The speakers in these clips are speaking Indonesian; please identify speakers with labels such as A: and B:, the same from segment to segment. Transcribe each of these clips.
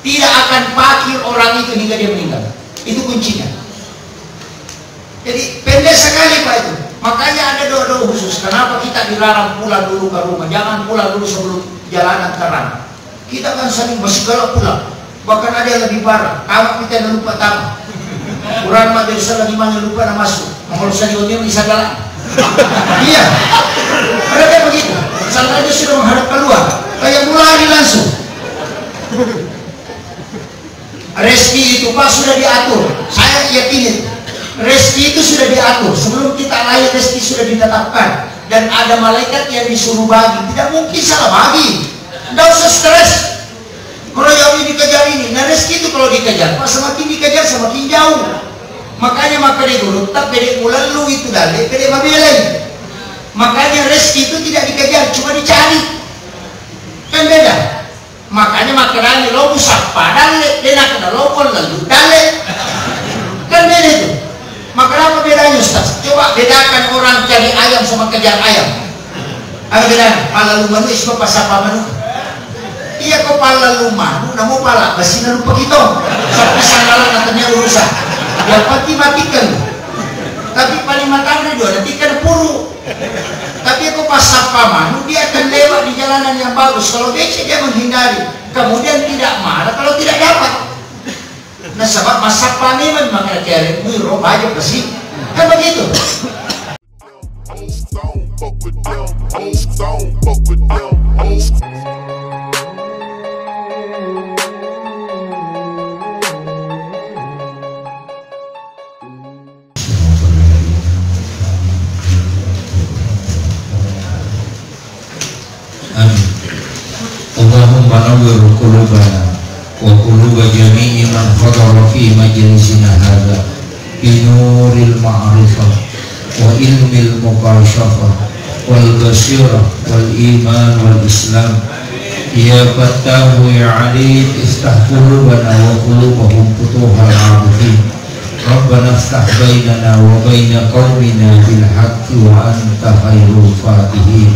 A: tidak akan pakir orang itu hingga dia meninggal. Itu kuncinya. Jadi pendek sekali Pak itu. Makanya ada doa-doa khusus. Kenapa kita dilarang pulang dulu ke rumah? Jangan pulang dulu sebelum jalanan terang. Kita kan sering bersigala pulang. Bahkan ada yang lebih parah. Tamak kita yang lupa tamak. Quran mah dari salah gimana lupa nama masuk. Kalau saya diundi bisa galak. Iya. Mereka begitu. Misalnya dia sudah menghadap keluar, kayak mulai langsung. Rezeki itu Pak sudah diatur. Saya yakinin rezeki itu sudah diatur. Sebelum kita lahir rezeki sudah ditetapkan. Dan ada malaikat yang disuruh bagi. Tidak mungkin salah bagi. Tidak usah stres. Kalau yang ini dikejar ini, nah rezeki itu kalau dikejar, Pak semakin dikejar semakin jauh. Makanya maka dia dulu tak pedek bulan lu itu dalek pedek mabelai. Makanya rezeki itu tidak dikejar, cuma dicari. Kan beda. Makanya makanannya lo busak padale, dia nak kena lopon lalu dalek. Kan beda itu. Maka apa bedanya Ustaz? Coba bedakan orang cari ayam sama kejar ayam. Apa bedanya? Pala lu manu isma pasapa manu. Iya kau pala lu manu, namu pala basina lupa kita. Sampai sanggalan katanya urusan. Ya pati matikan. Tapi paling matangnya juga nanti kan puru. Tapi aku pas sapa manu dia akan lewat di jalanan yang bagus. Kalau becek dia menghindari. Kemudian tidak marah kalau tidak dapat. Nah sebab mas sapa ini memang kira-kira miro aja pasti. Kan begitu.
B: Allahumma nawwir qulubana wa quluba jami'i man hadara fi majlisina hadha bi nuril ma'rifah wa ilmil mukashafah wal basirah wal iman wal islam ya fattahu ya alim iftah qulubana wa qulubahum futuhal arifin Rabbana iftah bainana wa baina qaumina bil haqqi wa anta khairul fatihin.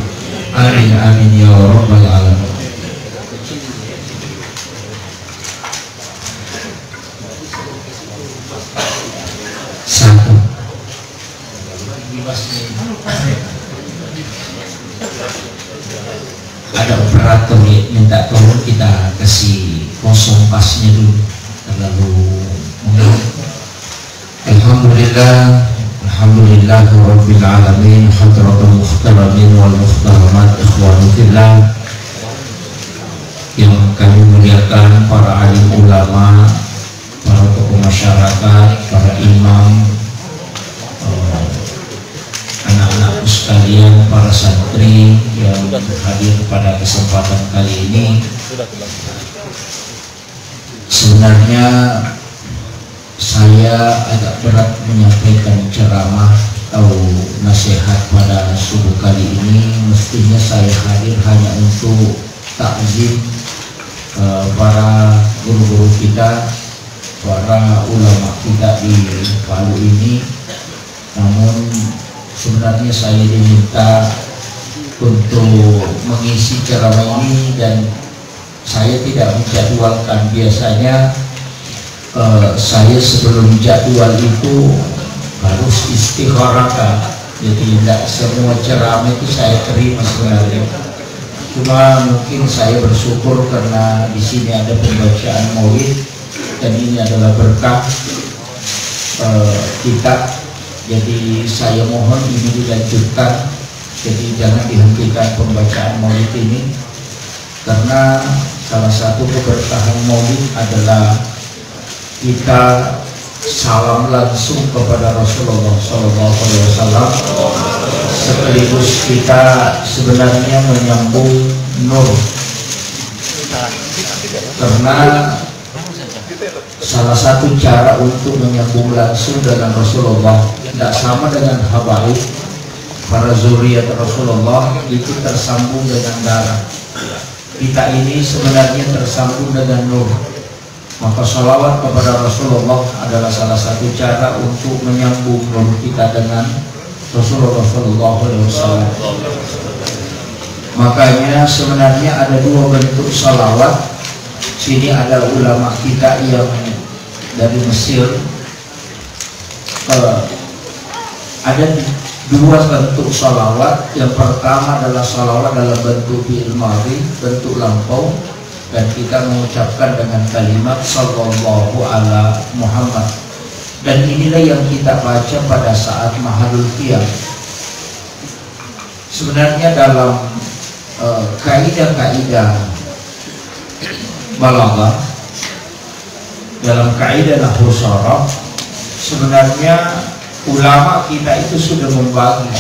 B: Amin amin ya rabbal alamin. Satu. Ada operator minta tolong kita kasih kosong pasnya dulu, terlalu Alhamdulillah, alhamdulillah rabbil alamin, hadratul muhtaramin wal muhtaramat, ikhwanu fillah yang kami muliakan, para alim ulama, para tokoh masyarakat, para imam, anak-anakku sekalian, para santri yang hadir pada kesempatan kali ini. Sebenarnya saya agak berat menyampaikan ceramah atau nasihat pada subuh kali ini. Mestinya saya hadir hanya untuk takzim para guru-guru kita, para ulama kita di Palu ini. Namun sebenarnya saya diminta untuk mengisi ceramah ini dan saya tidak menjadwalkan. Biasanya saya sebelum jadwal itu harus istikharah, jadi tidak semua ceramah itu saya terima sebenarnya. Cuma mungkin saya bersyukur karena di sini ada pembacaan maulid dan ini adalah berkah kita. Jadi saya mohon ini dilanjutkan, jadi jangan dihentikan pembacaan maulid ini, karena salah satu keberkahan maulid adalah kita salam langsung kepada Rasulullah SAW, sekaligus kita sebenarnya menyambung nur, karena salah satu cara untuk menyambung langsung dengan Rasulullah tidak sama dengan habaib. Para zuriat Rasulullah itu tersambung dengan darah, kita ini sebenarnya tersambung dengan nur. Maka salawat kepada Rasulullah adalah salah satu cara untuk menyambung nur kita dengan Rasulullah SAW. Makanya sebenarnya ada dua bentuk salawat. Sini ada ulama kita yang dari Mesir. Ada dua bentuk salawat. Yang pertama adalah salawat dalam bentuk fi'il madhi, bentuk lampau, dan kita mengucapkan dengan kalimat sallallahu ala Muhammad. Dan inilah yang kita baca pada saat mahalul qiyam. Sebenarnya dalam kaidah-kaidah balaghah, dalam kaidah nahwu sharaf, sebenarnya ulama kita itu sudah membagi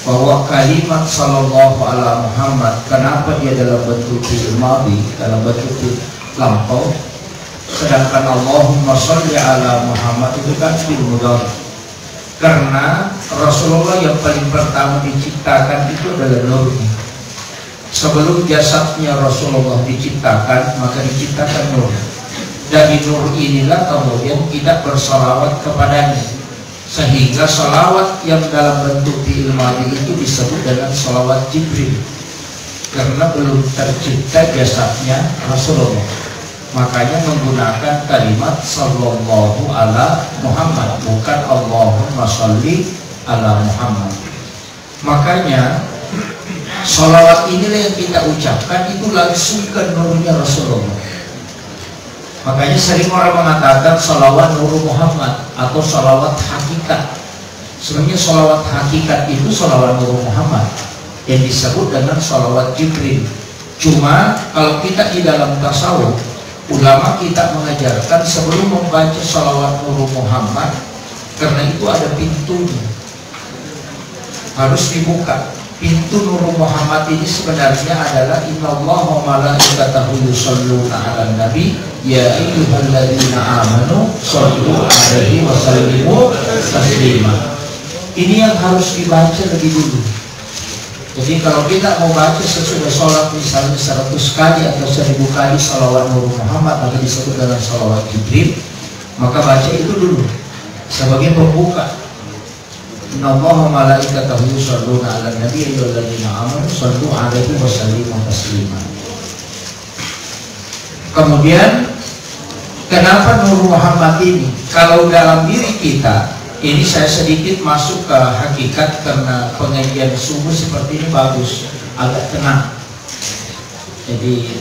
B: bahwa kalimat sallallahu ala Muhammad, kenapa dia dalam bentuk fi'il madhi, dalam bentuk fi'il lampau, sedangkan Allahumma sholli ala Muhammad itu kan fi'il mudhari. Karena Rasulullah yang paling pertama diciptakan itu adalah nurnya. Sebelum jasadnya Rasulullah diciptakan, maka diciptakan nur. Dari nur inilah kemudian kita bersalawat kepadanya, sehingga salawat yang dalam bentuk fi'il madhi itu disebut dengan salawat Jibril, karena belum tercipta jasadnya Rasulullah. Makanya menggunakan kalimat sallallahu ala Muhammad, bukan Allahumma sholli ala Muhammad. Makanya salawat inilah yang kita ucapkan itu langsung ke nurnya Rasulullah. Makanya sering orang mengatakan salawat nur Muhammad atau salawat hakikat. Sebenarnya salawat hakikat itu salawat nur Muhammad yang disebut dengan salawat Jibril. Cuma kalau kita di dalam tasawuf, ulama kita mengajarkan sebelum membaca salawat nur Muhammad, karena itu ada pintunya, harus dibuka. Pintu nur Muhammad ini sebenarnya adalah innallaha wa malaikatahu yusholluna 'alan nabi ya ayyuhalladzina amanu shollu 'alaihi wa sallimu taslima. Ini yang harus dibaca lebih dulu. Jadi kalau kita mau baca sesudah sholat misalnya 100 kali atau 1000 kali salawat nur Muhammad atau disebut dengan salawat Jibril, maka baca itu dulu sebagai pembuka. Innallaha malaikatahu yusholluna 'alan nabi ya ayyuhalladzina amanu shollu 'alaihi wa sallimu taslima. Kemudian kenapa nur Muhammad ini? Kalau dalam diri kita ini, saya sedikit masuk ke hakikat karena pengajian subuh seperti ini bagus, agak tenang. Jadi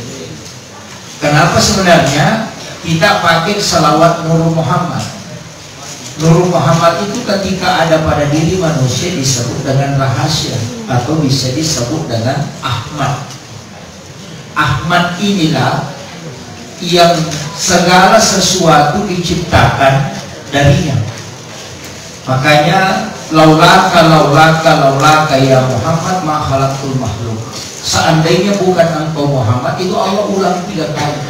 B: kenapa sebenarnya kita pakai salawat nur Muhammad? Nur Muhammad itu ketika ada pada diri manusia disebut dengan rahasia atau bisa disebut dengan Ahmad. Ahmad inilah yang segala sesuatu diciptakan darinya. Makanya laulaka ya Muhammad ma khalaqtul makhluk. Seandainya bukan engkau Muhammad, itu Allah ulang 3 kali.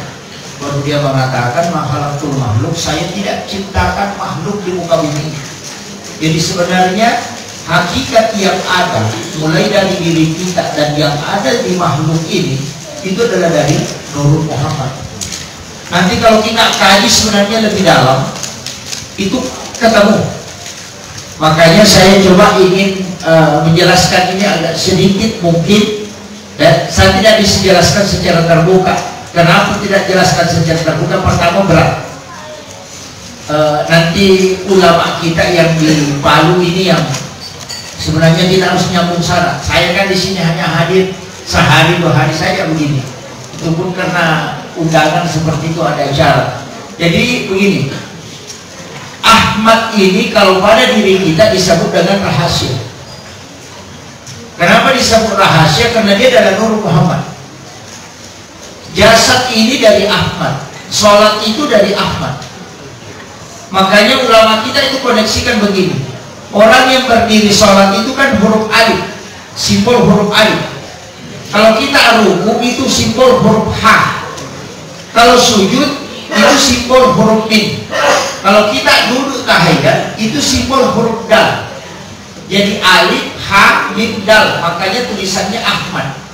B: Baru dia mengatakan ma khalaqtul makhluk, saya tidak ciptakan makhluk di muka bumi. Jadi sebenarnya hakikat yang ada mulai dari diri kita dan yang ada di makhluk ini itu adalah dari Nur Muhammad. Nanti kalau kita kaji sebenarnya lebih dalam, itu ketemu. Makanya saya coba ingin menjelaskan ini agak sedikit mungkin, dan saya tidak bisa jelaskan secara terbuka. Kenapa tidak jelaskan secara terbuka? Pertama berat. Nanti ulama kita yang di Palu ini yang sebenarnya tidak harus nyambung sana. Saya kan di sini hanya hadir sehari 2 hari saja begini. Itu pun karena undangan seperti itu, ada acara. Jadi begini, Ahmad ini kalau pada diri kita disebut dengan rahasia. Kenapa disebut rahasia? Karena dia adalah Nur Muhammad. Jasad ini dari Ahmad, sholat itu dari Ahmad. Makanya ulama kita itu koneksikan begini. Orang yang berdiri sholat itu kan huruf alif, simbol huruf alif. Kalau kita ruku itu simbol huruf H. Kalau sujud itu simbol huruf min. Kalau kita duduk tahiyat itu simbol huruf dal. Jadi alif, H, mim, dal. Makanya tulisannya Ahmad.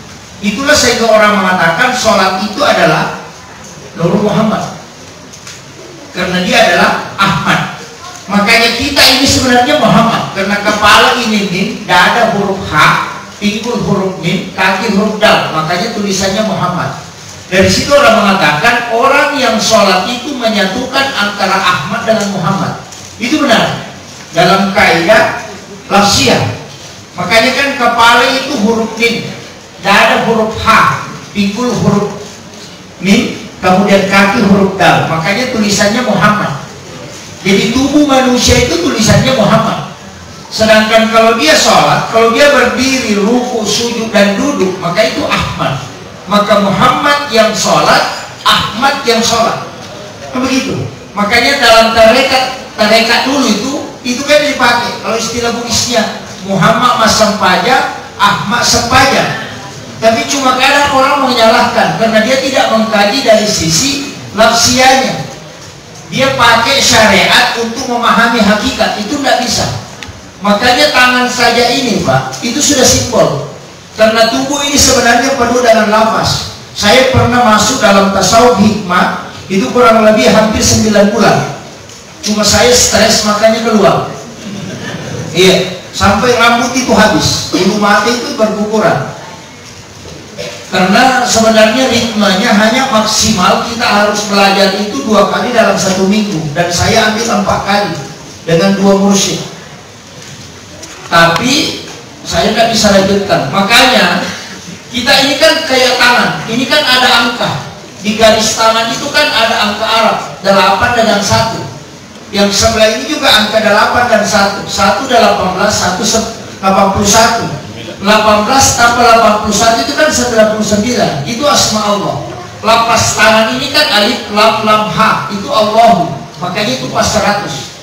B: Itulah sehingga orang mengatakan sholat itu adalah Nur Muhammad, karena dia adalah Ahmad. Makanya kita ini sebenarnya Muhammad, karena kepala ini min, dada huruf H, pinggul huruf min, kaki huruf dal. Makanya tulisannya Muhammad.
A: Dari situ orang mengatakan orang yang sholat itu menyatukan antara Ahmad dengan Muhammad. Itu benar dalam kaidah lafziah. Makanya kan kepala itu huruf mim, dada huruf H, pikul huruf mim, kemudian kaki huruf dal. Makanya tulisannya Muhammad. Jadi tubuh manusia itu tulisannya Muhammad. Sedangkan kalau dia sholat, kalau dia berdiri, ruku, sujud dan duduk, maka itu Ahmad. Maka Muhammad yang sholat, Ahmad yang sholat. Begitu. Makanya dalam tarekat dulu itu kan dipakai. Kalau istilah buisnya Muhammad mas sempaja, Ahmad sempaja. Tapi cuma kadang orang menyalahkan karena dia tidak mengkaji dari sisi lafsianya. Dia pakai syariat untuk memahami hakikat, itu tidak bisa. Makanya tangan saja ini Pak, itu sudah simbol. Karena tubuh ini sebenarnya penuh dengan lafaz. Saya pernah masuk dalam tasawuf hikmah, itu kurang lebih hampir 9 bulan. Cuma saya stres makanya keluar. Iya, sampai rambut itu habis, bulu mata itu berguguran. Karena sebenarnya ritmenya hanya maksimal kita harus belajar itu 2 kali dalam 1 minggu. Dan saya ambil 4 kali dengan 2 mursyid. Tapi saya tidak bisa lanjutkan. Makanya kita ini kan kayak tangan. Ini kan ada angka. Di garis tangan itu kan ada angka Arab 8 dengan 1. Yang sebelah ini juga angka 8 dan 1. 1 18, 1 81. 18 tambah 81 itu kan 99. Itu asma Allah. Lapas tangan ini kan alif lam lam ha, itu Allah. Makanya itu pas 100.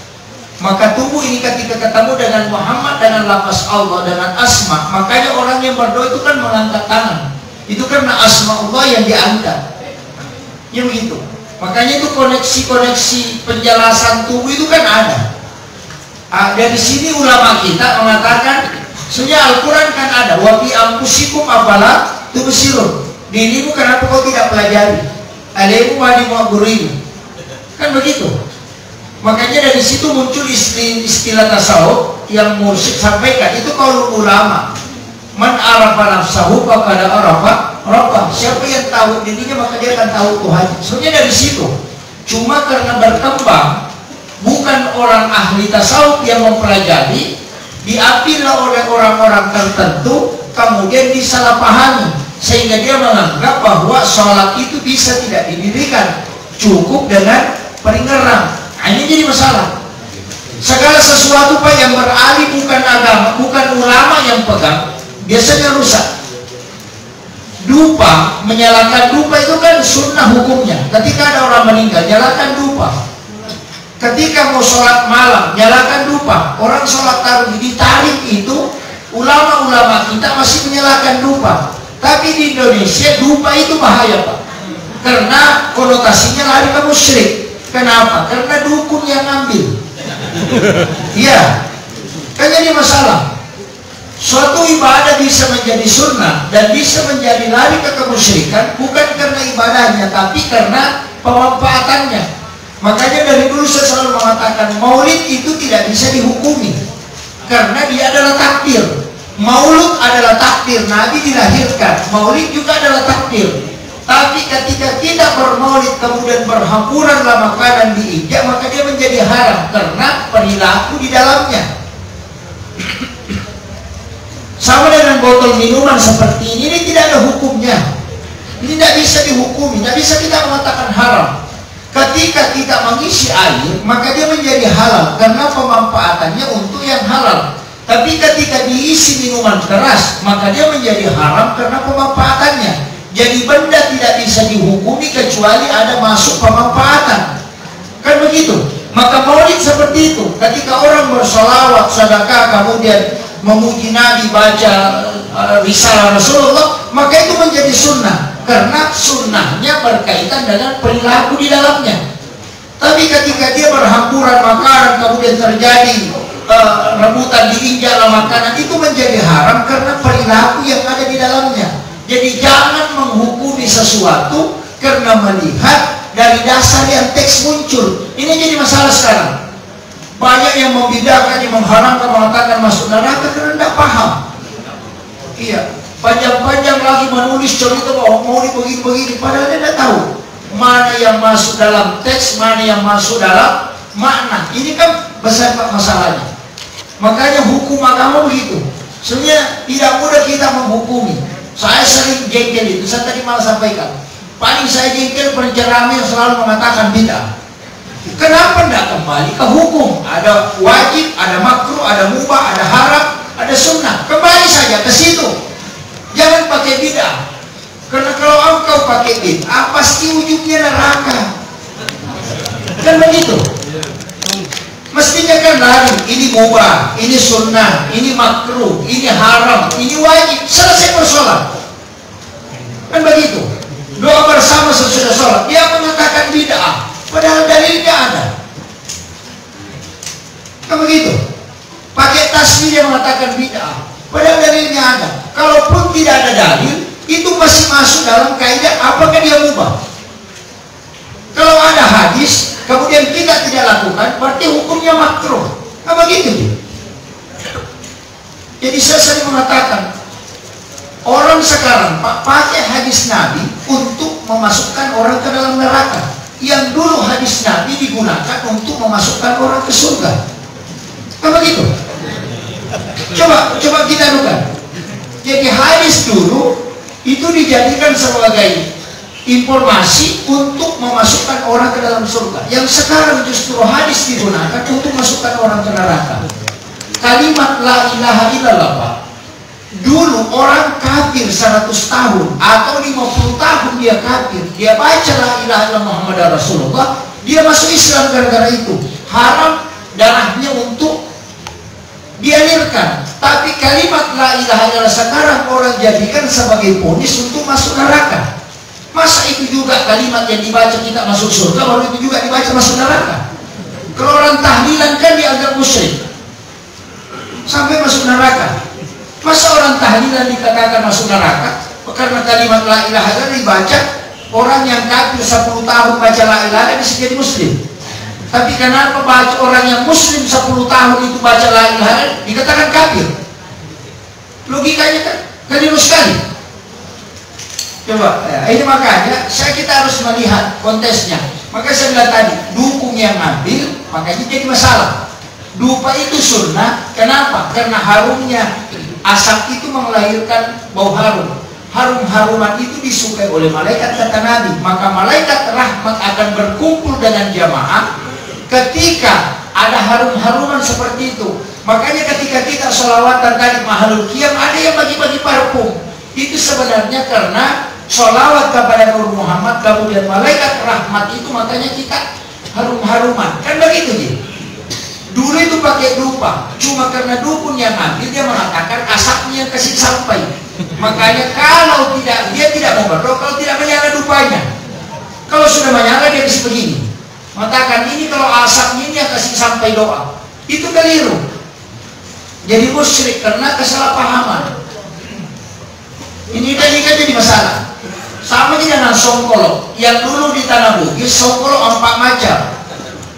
A: Maka tubuh ini ketika ketemu dengan Muhammad, dengan lapas Allah, dengan asma, makanya orang yang berdoa itu kan mengangkat tangan. Itu karena asma Allah yang diangkat. Ya begitu. Makanya itu koneksi-koneksi penjelasan tubuh itu kan ada. Dari sini ulama kita mengatakan sebenarnya Al-Quran kan ada. Wa fi anfusikum afala tubsirun. Dirimu kenapa kau tidak pelajari? Alaimu wa dimagurimu. Kan begitu. Makanya dari situ muncul istilah tasawuf yang mursyid sampaikan. Itu kalau ulama, man arafa nafsahu faqad arafa rabbah. Siapa yang tahu dirinya maka dia akan tahu Tuhan. Sebenarnya dari situ. Cuma karena berkembang, bukan orang ahli tasawuf yang mempelajari, diambillah oleh orang-orang tertentu, kemudian disalahpahami, sehingga dia menganggap bahwa sholat itu bisa tidak didirikan, cukup dengan pengerang. Ini jadi masalah. Segala sesuatu Pak yang beralih bukan agama, bukan ulama yang pegang, biasanya rusak. Dupa, menyalakan dupa itu kan sunnah hukumnya. Ketika ada orang meninggal, nyalakan dupa. Ketika mau sholat malam, nyalakan dupa. Orang sholat tarawih ditarik itu, ulama-ulama kita masih menyalakan dupa. Tapi di Indonesia dupa itu bahaya Pak. Karena konotasinya lari ke musyrik. Kenapa? Karena dukun yang ngambil. Iya. Kan jadi masalah. Suatu ibadah bisa menjadi sunnah dan bisa menjadi lari ke kemusyrikan bukan karena ibadahnya, tapi karena pemanfaatannya. Makanya dari dulu saya selalu mengatakan maulid itu tidak bisa dihukumi karena dia adalah takdir. Maulud adalah takdir, Nabi dilahirkan. Maulid juga adalah takdir. Tapi ketika kita bermaulid kemudian berhamburanlah makanan diinjak, maka dia menjadi haram karena perilaku di dalamnya. Sama dengan botol minuman seperti ini tidak ada hukumnya. Ini tidak bisa dihukumi, tidak bisa kita mengatakan haram. Ketika kita mengisi air, maka dia menjadi halal karena pemanfaatannya untuk yang halal. Tapi ketika diisi minuman keras, maka dia menjadi haram karena pemanfaatannya. Jadi benda tidak bisa dihukumi kecuali ada masuk pemanfaatan. Kan begitu? Maka maulid seperti itu. Ketika orang bersolawat, sedekah, kemudian memuji Nabi, baca risalah Rasulullah, maka itu menjadi sunnah. Karena sunnahnya berkaitan dengan perilaku di dalamnya. Tapi ketika dia berhamburan makanan, kemudian terjadi rebutan diinjaklah makanan, itu menjadi haram karena perilaku yang ada di dalamnya. Jadi jangan menghukumi sesuatu karena melihat dari dasar yang teks muncul. Ini jadi masalah sekarang. Banyak yang membidahkan, yang mengharamkan, mengatakan masuk neraka karena tidak paham. Iya. panjang-panjang lagi menulis cerita bahwa mau begini-begini, padahal dia tidak tahu mana yang masuk dalam teks, mana yang masuk dalam makna. Ini kan besar masalahnya. Makanya hukum agama begitu. Sebenarnya tidak mudah kita menghukumi. Saya sering jengkel itu, saya tadi malah sampaikan. Paling saya jengkel penceramah yang selalu mengatakan bid'ah. Kenapa tidak kembali ke hukum? Ada wajib, ada makruh, ada mubah, ada haram, ada sunnah. Kembali saja ke situ. Jangan pakai bid'ah. Karena kalau engkau pakai bid'ah, pasti ujungnya neraka. Kan begitu? Mestinya kan lari, ini mubah, ini sunnah, ini makruh, ini haram, ini wajib. Selesai persoalan. Kan begitu? Doa bersama sesudah sholat. Dia mengatakan bid'ah, padahal dalilnya ada. Kan begitu? Pakai tasbih dia mengatakan bid'ah, padahal dalilnya ada. Kalaupun tidak ada dalil, itu masih masuk dalam kaidah apakah dia mubah. Kalau ada hadis, kemudian kita tidak lakukan, berarti hukumnya makruh. Nah begitu. Jadi saya sering mengatakan, orang sekarang pakai hadis Nabi untuk memasukkan orang ke dalam neraka. Yang dulu hadis Nabi digunakan untuk memasukkan orang ke surga. Nah begitu. Coba kita lakukan. Jadi hadis dulu itu dijadikan sebagai informasi untuk memasukkan orang ke dalam surga. Yang sekarang justru hadis digunakan untuk masukkan orang ke neraka. Kalimat la ilaha illallah, Pak. Dulu orang kafir 100 tahun atau 50 tahun dia kafir, dia baca la ilaha illallah Muhammad Rasulullah, dia masuk Islam gara-gara itu. Haram darahnya untuk dialirkan. Tapi kalimat la ilaha illallah sekarang orang jadikan sebagai vonis untuk masuk neraka. Masa itu juga kalimat yang dibaca kita masuk surga, lalu itu juga dibaca masuk neraka? Kalau orang tahlilan kan dianggap musyrik sampai masuk neraka. Masa orang tahlilan dikatakan masuk neraka karena kalimat la ilaha illallah dibaca? Orang yang kafir 10 tahun baca la ilaha illallah bisa jadi muslim. Tapi kenapa baca orang yang muslim 10 tahun itu baca la ilaha illallah dikatakan kafir? Logikanya kan keliru sekali. Coba, ini makanya kita harus melihat kontesnya. Maka saya bilang tadi, dukung yang ambil, makanya jadi masalah. Dupa itu sunnah, kenapa? Karena harumnya asap itu melahirkan bau harum. Harum-haruman itu disukai oleh malaikat, kata Nabi. Maka malaikat rahmat akan berkumpul dengan jamaah ketika ada harum-haruman seperti itu. Makanya ketika kita sholawatan tadi mahalul qiyam, ada yang bagi-bagi parfum. Itu sebenarnya karena sholawat kepada Nur Muhammad, kemudian malaikat rahmat itu, makanya kita harum-haruman. Kan begitu dia. Dulu itu pakai dupa, cuma karena dukun yang ambil, dia mengatakan asapnya yang kasih sampai. Makanya kalau tidak, dia tidak mau berdoa kalau tidak menyala dupanya. Kalau sudah menyala dia bisa begini, mengatakan ini kalau asapnya ini yang kasih sampai doa. Itu keliru. Jadi musyrik karena kesalahpahaman. Ini tadi kan jadi masalah. Sama dengan songkolo. Yang dulu di Tanah Bugis, songkolo 4 macam.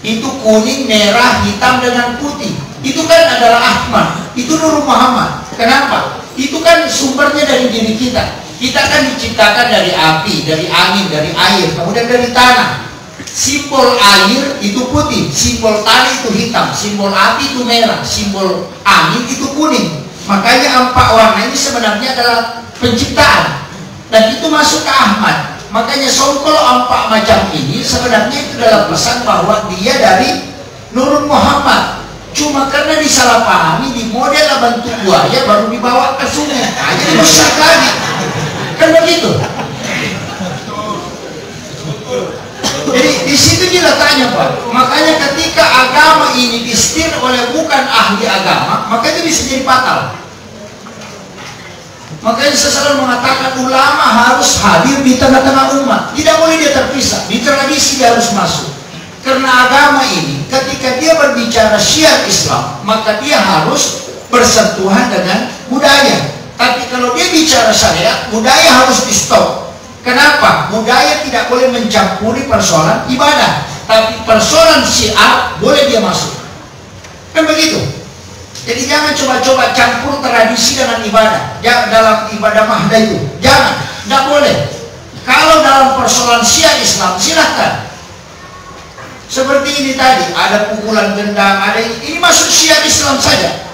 A: Itu kuning, merah, hitam, dengan putih. Itu kan adalah Ahmad. Itu Nur Muhammad. Kenapa? Itu kan sumbernya dari diri kita. Kita kan diciptakan dari api, dari angin, dari air, kemudian dari tanah. Simbol air itu putih, simbol tanah itu hitam, simbol api itu merah, simbol angin itu kuning. Makanya 4 warna ini sebenarnya adalah penciptaan, dan itu masuk ke Ahmad. Makanya songkol 4 macam ini sebenarnya itu adalah pesan bahwa dia dari Nur Muhammad. Cuma karena disalahpahami, di model bentuk buaya baru dibawa ke sungai, jadi rusak lagi. Kan begitu. Jadi di situ diletaknya, Pak. Makanya ketika agama ini disetir oleh bukan ahli agama, maka itu bisa jadi fatal. Makanya saya selalu mengatakan ulama harus hadir di tengah-tengah umat. Tidak boleh dia terpisah. Di tradisi dia harus masuk. Karena agama ini ketika dia berbicara syiar Islam, maka dia harus bersentuhan dengan budaya. Tapi kalau dia bicara syariat, budaya harus di stop. Kenapa? Budaya tidak boleh mencampuri persoalan ibadah. Tapi persoalan syiar boleh dia masuk. Kan begitu. Jadi jangan coba-coba campur tradisi dengan ibadah. Dalam ibadah mahda itu jangan, tidak boleh. Kalau dalam persoalan syiar Islam silahkan. Seperti ini tadi, ada pukulan gendang, ada ini masuk syiar Islam saja.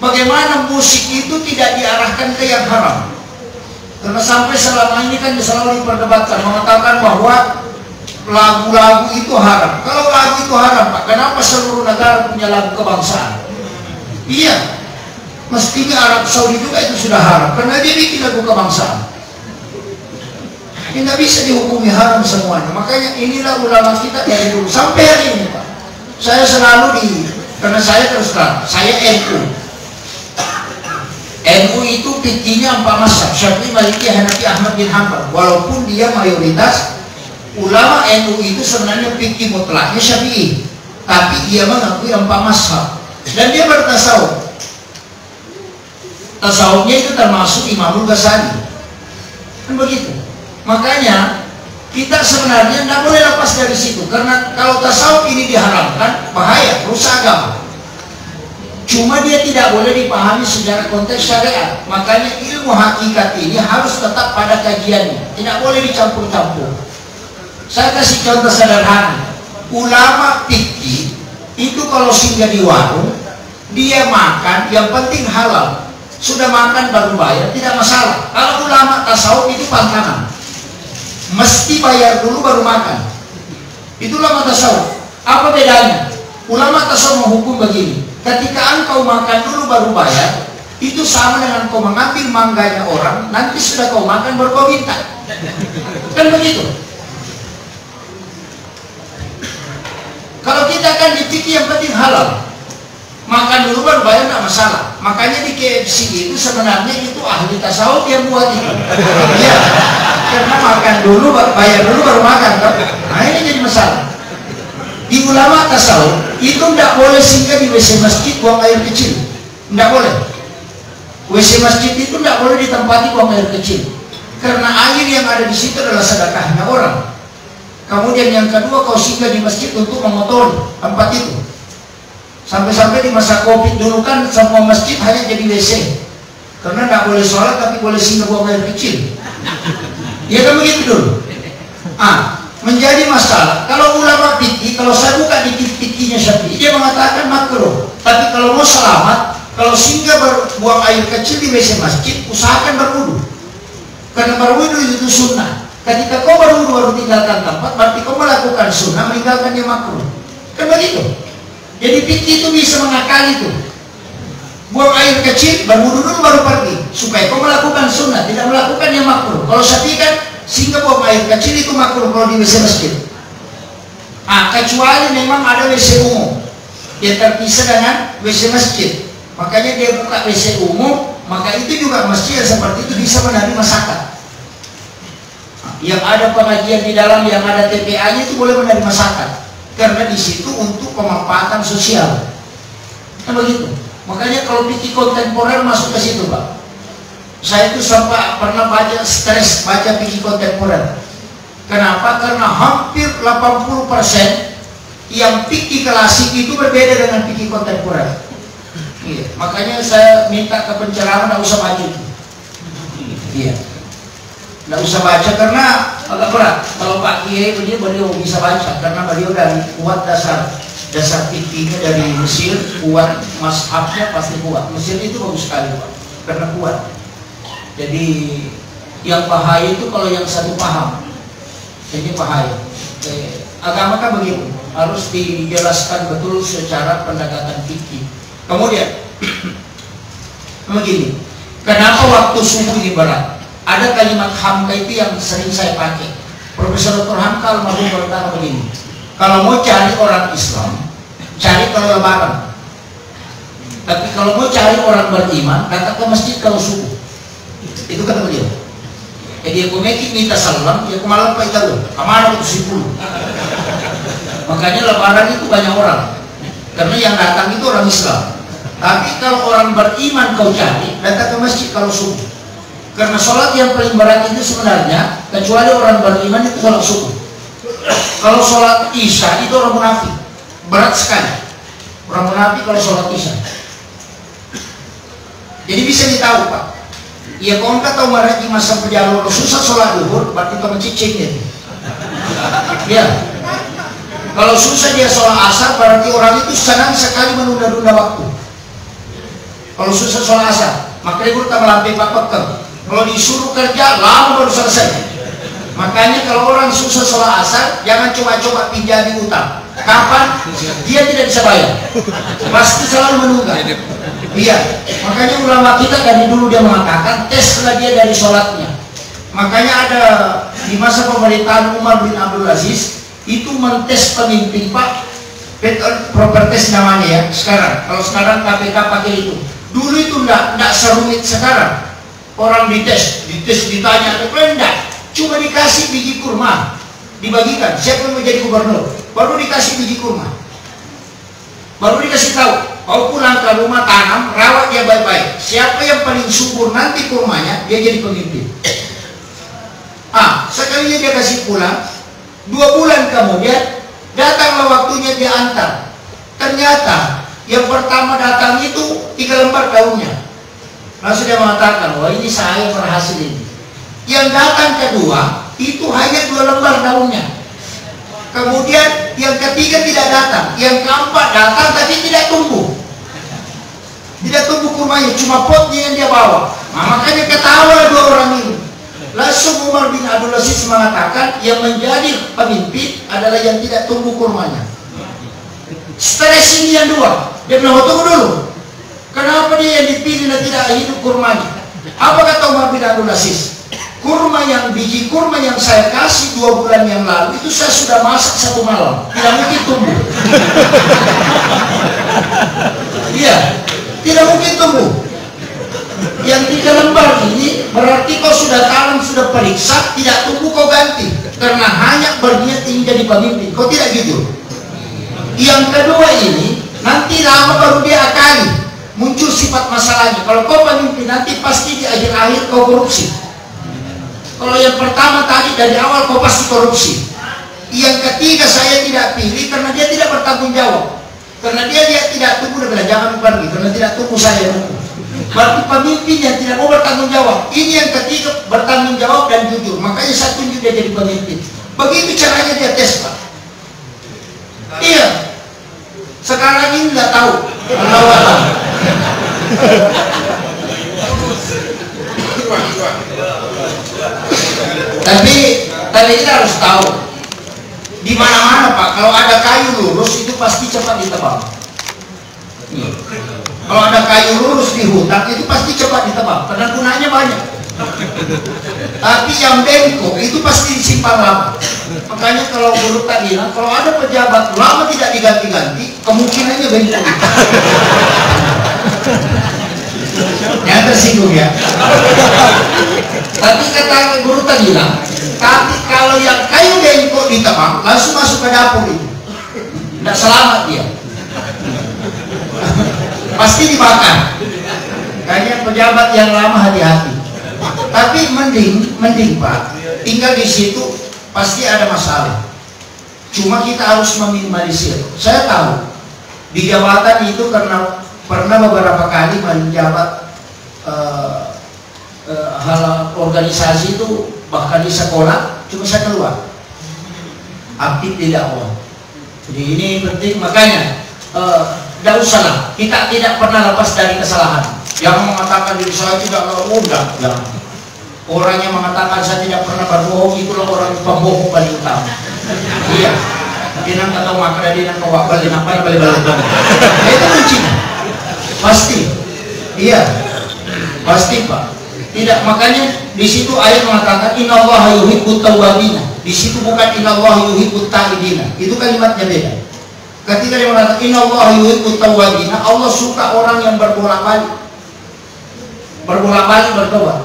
A: Bagaimana musik itu tidak diarahkan ke yang haram? Karena sampai selama ini kan selalu diperdebatkan, mengatakan bahwa lagu-lagu itu haram. Kalau lagu itu haram, Pak, kenapa seluruh negara punya lagu kebangsaan? Iya, mestinya Arab Saudi juga itu sudah haram karena dia bikin lagu kebangsaan. Ini tidak bisa dihukumi haram semuanya. Makanya inilah ulama kita dari dulu sampai hari ini, Pak. Saya selalu karena saya terus terang, saya NU. NU itu fikihnya 4 mazhab, Syafi'i, Maliki, Hanafi, Ahmad bin Hanbal. Walaupun dia mayoritas ulama NU itu sebenarnya fikih mutlaknya Syafi'i, tapi dia mengakui 4 mazhab. Dan dia bertasawuf. Tasawufnya itu termasuk Imamul Ghazali. Kan begitu. Makanya kita sebenarnya tidak boleh lepas dari situ. Karena kalau tasawuf ini diharamkan, bahaya, rusak agama. Cuma dia tidak boleh dipahami secara konteks syariat. Makanya ilmu hakikat ini harus tetap pada kajiannya. Tidak boleh dicampur-campur. Saya kasih contoh sederhana. Ulama fikih itu kalau singgah di warung, dia makan, yang penting halal. Sudah makan baru bayar, tidak masalah. Kalau ulama tasawuf itu pantangan, mesti bayar dulu baru makan. Itu ulama tasawuf. Apa bedanya? Ulama tasawuf menghukum begini: ketika engkau makan dulu baru bayar, itu sama dengan kau mengambil mangganya orang, nanti sudah kau makan baru kau minta. Kan begitu. Kalau kita kan dipikir yang penting halal, makan dulu baru bayar, tidak masalah. Makanya di KFC itu sebenarnya itu ahli tasawuf yang buat itu. Ya, karena makan dulu, bayar dulu baru makan, kan? Nah ini jadi masalah. Di ulama tasawuf itu tidak boleh singgah di WC masjid buang air kecil, tidak boleh. WC masjid itu tidak boleh ditempati buang air kecil, karena air yang ada di situ adalah sedekahnya orang. Kemudian yang kedua, kau singgah di masjid untuk mengotori tempat itu. Sampai-sampai di masa Covid dulu kan semua masjid hanya jadi WC, karena tidak boleh sholat tapi boleh singgah buang air kecil. Ya kan begitu dulu. Menjadi masalah. Kalau ulama fikih, kalau saya buka di fikihnya Syafi'i, dia mengatakan makruh. Tapi kalau mau selamat, kalau singgah buang air kecil di WC masjid, usahakan berwudu. Karena berwudu itu sunnah. Ketika kau berwudu baru tinggalkan tempat, berarti kau melakukan sunnah, meninggalkan yang makruh. Kan begitu. Jadi fikih itu bisa mengakali itu. Buang air kecil, berwudu dulu baru pergi, supaya kau melakukan sunnah, tidak melakukan yang makruh. Kalau Syafi'i kan sehingga buang air kecil itu makruh kalau di WC masjid. Kecuali memang ada WC umum, dia terpisah dengan WC masjid. Makanya dia buka WC umum, maka itu juga masjid seperti itu bisa menerima zakat. Yang ada pengajian di dalam, yang ada TPA-nya itu boleh menerima zakat, karena di situ untuk pemanfaatan sosial. Kan begitu. Makanya kalau fikih kontemporer masuk ke situ, Pak. Saya itu sampai pernah baca stres baca fikih kontemporer. Kenapa? Karena hampir 80% yang fikih klasik itu berbeda dengan fikih kontemporer. Iya. Makanya saya minta ke pencerahan tidak usah baca itu. Iya. Tidak usah baca karena agak berat. Kalau Pak Kiai beliau bisa baca karena beliau dari kuat dasar fikihnya dari Mesir, kuat mazhabnya pasti kuat. Mesir itu bagus sekali, Pak, karena kuat. Jadi yang bahaya itu kalau yang satu paham, ini bahaya. Agama kan begitu, harus dijelaskan betul secara pendekatan fikih. Kemudian begini, kenapa waktu subuh ini berat? Ada kalimat hamka itu yang sering saya pakai. Profesor Dr. Hamka almarhum berkata begini: kalau mau cari orang Islam, cari kalau lebaran. Tapi kalau mau cari orang beriman, datang ke masjid kalau subuh. Itu kata beliau. Jadi aku minta salam, ya kemalam Pak Italu, kemana itu 10. Makanya lebaran itu banyak orang, karena yang datang itu orang Islam. Tapi kalau orang beriman kau cari, datang ke masjid kalau subuh. Karena sholat yang paling berat itu sebenarnya, kecuali orang beriman, itu sholat subuh. Kalau sholat isya itu orang munafik, berat sekali. Orang munafik kalau sholat isya. Jadi bisa ditahu Pak. Iya kau nggak tahu mereka masa perjalanan susah sholat duhur, berarti kau mencicingnya. Ya. Kalau susah dia sholat asar, berarti orang itu senang sekali menunda-nunda waktu. Kalau susah sholat asar, makanya kita melampai Pak Pekel. Kalau disuruh kerja, lama baru selesai. Makanya kalau orang susah sholat asar, jangan coba-coba pinjami utang. Kapan? Dia tidak bisa bayar. Pasti selalu menunggu. Iya. Makanya ulama kita dari dulu dia mengatakan, teslah dia dari sholatnya. Makanya ada di masa pemerintahan Umar bin Abdul Aziz, itu mentes pemimpin Pak, propertes namanya ya. Sekarang, kalau sekarang KPK pakai itu. Dulu itu enggak serumit sekarang. Orang dites ditanya, enggak. Cuma dikasih biji kurma, dibagikan. Siapa yang mau jadi gubernur? Baru dikasih biji kurma. Baru dikasih tahu, kau pulang ke rumah tanam, rawat dia baik-baik. Siapa yang paling subur nanti kurmanya, dia jadi pemimpin. Sekalinya dia kasih pulang, 2 bulan kemudian datanglah waktunya dia antar. Ternyata yang pertama datang itu 3 lembar daunnya. Langsung dia mengatakan, wah ini saya berhasil ini. Yang datang kedua itu hanya 2 lembar daunnya. Kemudian yang ketiga tidak datang, yang keempat datang tapi tidak tumbuh. Tidak tumbuh kurmanya, cuma potnya yang dia bawa. Makanya ketawa 2 orang ini. Langsung Umar bin Abdul Aziz mengatakan yang menjadi pemimpin adalah yang tidak tumbuh kurmanya. Stres ini yang 2. Dia bilang, tunggu dulu. Kenapa dia yang dipilih dan tidak hidup kurmanya? Apa kata Umar bin Abdul Aziz? Biji kurma yang saya kasih 2 bulan yang lalu itu saya sudah masak 1 malam, tidak mungkin tumbuh. Iya, tidak mungkin tumbuh. Yang 3 lembar ini berarti kau sudah tanam, sudah periksa, tidak tumbuh kau ganti, karena hanya berniat ingin jadi pemimpin. Kau tidak gitu. Yang kedua ini nanti lama baru dia akali, muncul sifat masalahnya. Kalau kau pemimpin nanti pasti di akhir-akhir kau korupsi. Kalau yang pertama tadi dari awal kau pasti korupsi. Yang ketiga saya tidak pilih karena dia tidak bertanggung jawab. Karena dia tidak tumbuh, dia bilang jangan pergi karena tidak tumbuh saya. Berarti pemimpin yang tidak mau bertanggung jawab. Ini yang ketiga bertanggung jawab dan jujur. Makanya saya tunjuk dia jadi pemimpin. Begitu caranya dia tes Pak. Iya. Sekarang ini nggak tahu. Tapi kita harus tahu di mana-mana Pak, kalau ada kayu lurus itu pasti cepat ditebang. Kalau ada kayu lurus di hutan itu pasti cepat ditebang karena gunanya banyak. Tapi yang bengkok itu pasti disimpan lama. Makanya kalau guru tak bilang, kalau ada pejabat lama tidak diganti-ganti, kemungkinannya bengkok. Yang tersinggung ya. Tapi kata guru tak bilang, tapi kalau yang kayu bengkok ditebang langsung masuk ke dapur itu, tidak selamat dia. Pasti dibakar. Kayaknya pejabat yang lama hati-hati. Tapi mending Pak, tinggal di situ pasti ada masalah. Cuma kita harus meminimalisir. Saya tahu di jabatan itu karena pernah beberapa kali menjabat hal organisasi itu, bahkan di sekolah, cuma saya keluar aktif di dakwah. Jadi ini penting, makanya tidak usahlah, kita tidak pernah lepas dari kesalahan. Yang mengatakan diri saya tidak mudah, jangan. Orang yang mengatakan saya tidak pernah berbohong, itulah orang pembohong paling utama. Iya, dia nang kata maka dia nang kawak balik apa balik. Itu kuncinya, pasti. Iya, pasti Pak. Tidak, makanya di situ ayat mengatakan innallaha yuhibbut tawwabina. Di situ bukan innallaha yuhibbut ta'ibina. Itu kalimatnya beda. Ketika dia mengatakan innallaha yuhibbut tawwabina, Allah suka orang yang berbolak-balik bertobat.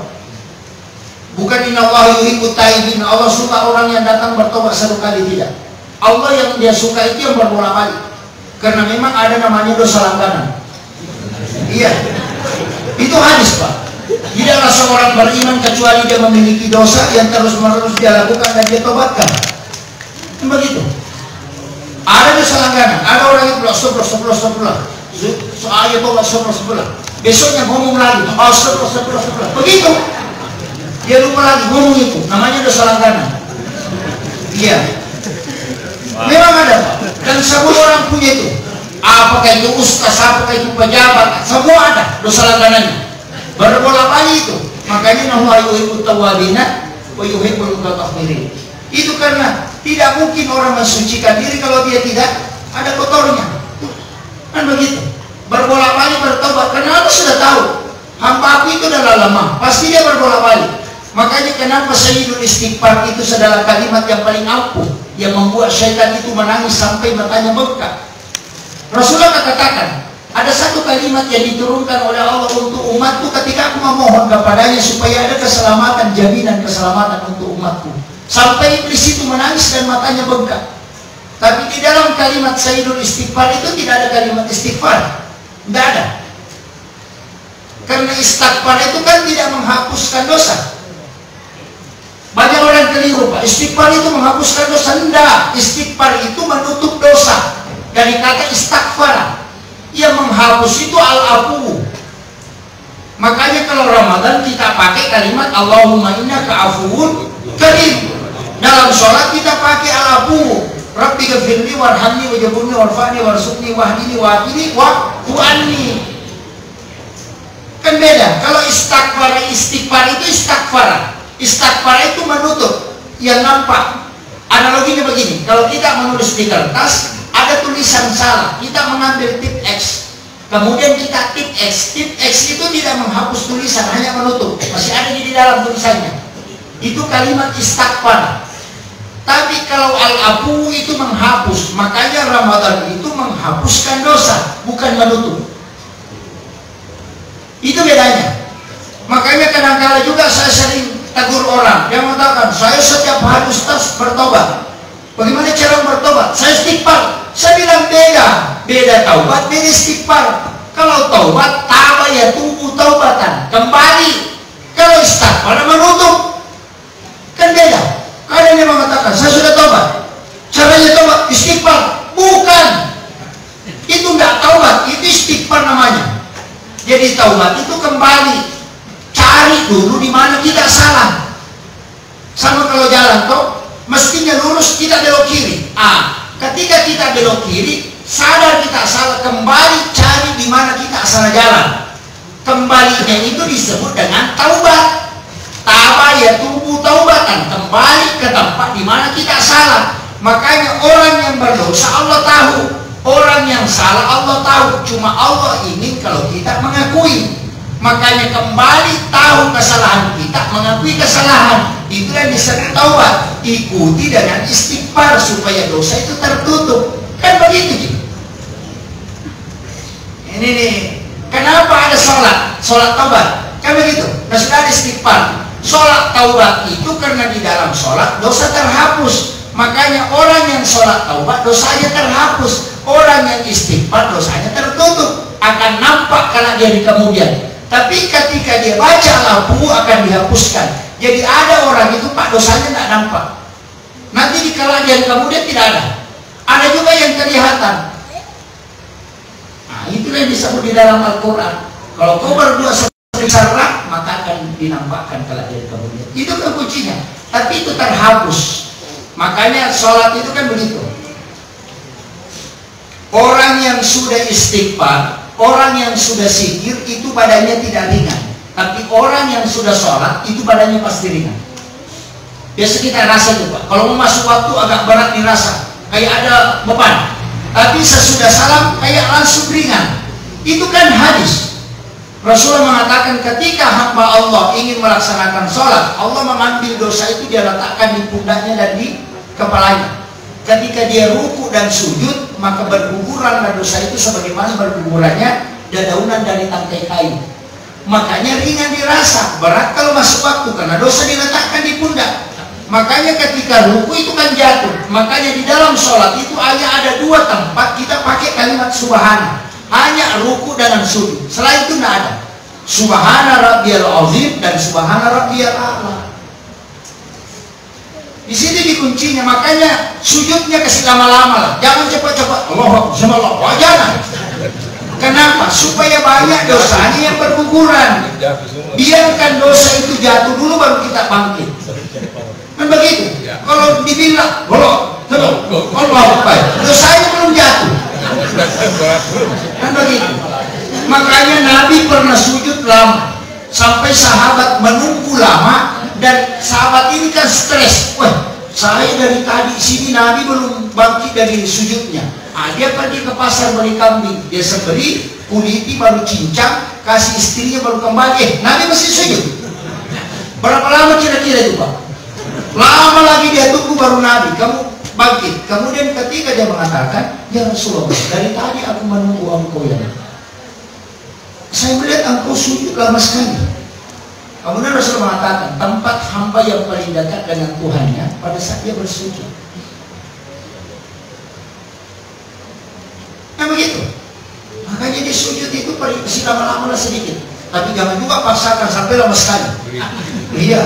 A: Bukan innallaha yuhibbut ta'ibina, Allah suka orang yang datang bertobat 1 kali, tidak. Allah yang dia suka itu yang berbolak-balik. Karena memang ada namanya dosa langganan. Iya. Itu hadis Pak. Tidaklah seorang beriman kecuali dia memiliki dosa yang terus-menerus dia lakukan dan dia tobatkan. Begitu. Ada dosa langganan, ada orang yang astagfirullah. Soalnya tobat astagfirullah. besoknya ngomong lagi, astagfirullah. Begitu. Dia lupa lagi ngomong itu, namanya dosa langganan. Iya. Memang ada, dan semua orang punya itu. Apakah itu ustaz, apakah itu pejabat, semua ada dosa langganannya. Berbolak-balik itu. Makanya nahwa yuhibbut tawwabina wa yuhibbul mutatahhirin. Itu karena tidak mungkin orang mensucikan diri kalau dia tidak ada kotornya. Kan begitu. Berbolak-balik bertobat karena Allah sudah tahu hamba aku itu adalah lemah, pasti dia berbolak-balik. Makanya kenapa sayyidul istighfar itu adalah kalimat yang paling ampuh, yang membuat syaitan itu menangis sampai matanya bengkak. Rasulullah katakan, ada satu kalimat yang diturunkan oleh Allah untuk umatku ketika aku memohon kepadanya supaya ada keselamatan, jaminan keselamatan untuk umatku. Sampai iblis itu menangis dan matanya bengkak. Tapi di dalam kalimat sayyidul istighfar itu tidak ada kalimat istighfar. Tidak ada. Karena istighfar itu kan tidak menghapuskan dosa. Banyak orang keliru, Pak. Istighfar itu menghapuskan dosa. Tidak. Istighfar itu menutup dosa. Dari kata istighfar, yang menghapus itu al-afu. Makanya kalau Ramadan kita pakai kalimat Allahumma innaka afuwun karim. Dalam sholat kita pakai al-afu. Rabbi ghafirli warhamni wajburni warfa'ni warzuqni wahdini wa'afini wa'anni. Kan beda. Kalau istighfar itu istighfar. Istighfar itu menutup yang nampak. Analoginya begini, kalau kita menulis di kertas ada tulisan salah, kita mengambil tip X, kemudian kita tip X. Tip X itu tidak menghapus tulisan, hanya menutup, masih ada di dalam tulisannya. Itu kalimat istighfar. Tapi kalau al-afu itu menghapus, makanya Ramadan itu menghapuskan dosa, bukan menutup. Itu bedanya. Makanya kadang-kala juga saya sering tegur orang yang mengatakan, saya setiap hari Ustaz bertobat. Bagaimana cara bertobat? Saya istighfar. Saya bilang beda taubat, beda istighfar. Kalau taubat, taba ya tubuh taubatan, kembali. Kalau istighfar menutup, kan beda. Kadang dia mengatakan, saya sudah tobat. Caranya tobat, istighfar. Bukan. Itu enggak taubat, itu istighfar namanya. Jadi taubat itu kembali. Cari dulu di mana kita salah. Sama kalau jalan toh, mestinya lurus, kita belok kiri. Ketika kita belok kiri, sadar kita salah, kembali cari di mana kita salah jalan. Kembalinya itu disebut dengan taubat. Taba ya tubuh taubatan, kembali ke tempat di mana kita salah. Makanya orang yang berdosa Allah tahu, orang yang salah Allah tahu. Cuma Allah ingin kalau kita mengakui. Makanya kembali tahu kesalahan kita, mengakui kesalahan. Itu yang disebut taubat. Ikuti dengan istighfar supaya dosa itu tertutup. Kan begitu gitu. Ini nih, kenapa ada sholat taubat? Kan begitu. Nah, sudah ada istighfar. Sholat taubat itu karena di dalam sholat dosa terhapus. Makanya orang yang sholat taubat dosanya terhapus. Orang yang istighfar dosanya tertutup. Akan nampak kalau dia di kemudian. Tapi ketika dia baca al-afu akan dihapuskan. Jadi ada orang itu Pak dosanya tidak nampak. Nanti di kelahiran kemudian tidak ada. Ada juga yang kelihatan. Nah, itulah yang disebut di dalam Al-Quran. Kalau kau berbuat secara maka akan dinampakkan kelahiran kemudian. Itu kan kuncinya. Tapi itu terhapus. Makanya sholat itu kan begitu. Orang yang sudah istighfar, orang yang sudah zikir itu badannya tidak ringan. Tapi orang yang sudah sholat itu badannya pasti ringan. Biasa kita rasa itu Pak. Kalau mau masuk waktu agak berat dirasa, kayak ada beban. Tapi sesudah salam kayak langsung ringan. Itu kan hadis. Rasulullah mengatakan ketika hamba Allah ingin melaksanakan sholat, Allah mengambil dosa itu dia letakkan di pundaknya dan di kepalanya. Ketika dia ruku dan sujud, maka berguguran dosa itu sebagaimana bergugurannya dedaunan dari tangkai kayu. Makanya ringan dirasa, berat kalau masuk waktu karena dosa diletakkan di pundak. Makanya ketika ruku itu kan jatuh. Makanya di dalam sholat itu hanya ada dua tempat kita pakai kalimat subhana. Hanya ruku dan sujud. Selain itu tidak ada. Subhana rabbiyal azim dan subhana rabbiyal a'la. Di sini dikuncinya. Makanya sujudnya kasih lama-lama lah. Jangan cepat-cepat. Allah jangan. Kenapa? supaya banyak dosanya yang berguguran. Biarkan dosa itu jatuh dulu baru kita bangkit. Kan begitu. Kalau dibilang dosanya belum jatuh. Kan begitu. Makanya Nabi pernah sujud lama sampai sahabat menunggu lama, dan sahabat ini kan stres. Wah, saya dari tadi sini Nabi belum bangkit dari sujudnya. Dia pergi ke pasar beli kambing, dia sembeli, kuliti baru cincang, kasih istrinya baru kembali. Nabi masih sujud. Berapa lama kira-kira itu Pak? Lama lagi dia tunggu baru Nabi, kamu bangkit. Kemudian ketika dia mengatakan, ya Rasulullah, dari tadi aku menunggu engkau ya. Saya melihat engkau sujud lama sekali. Kemudian Rasul mengatakan, tempat hamba yang paling dekat dengan Tuhannya pada saat dia bersujud. Nah begitu. Makanya dia sujud itu si lama-lama sedikit. Tapi jangan juga paksakan sampai lama sekali. Iya.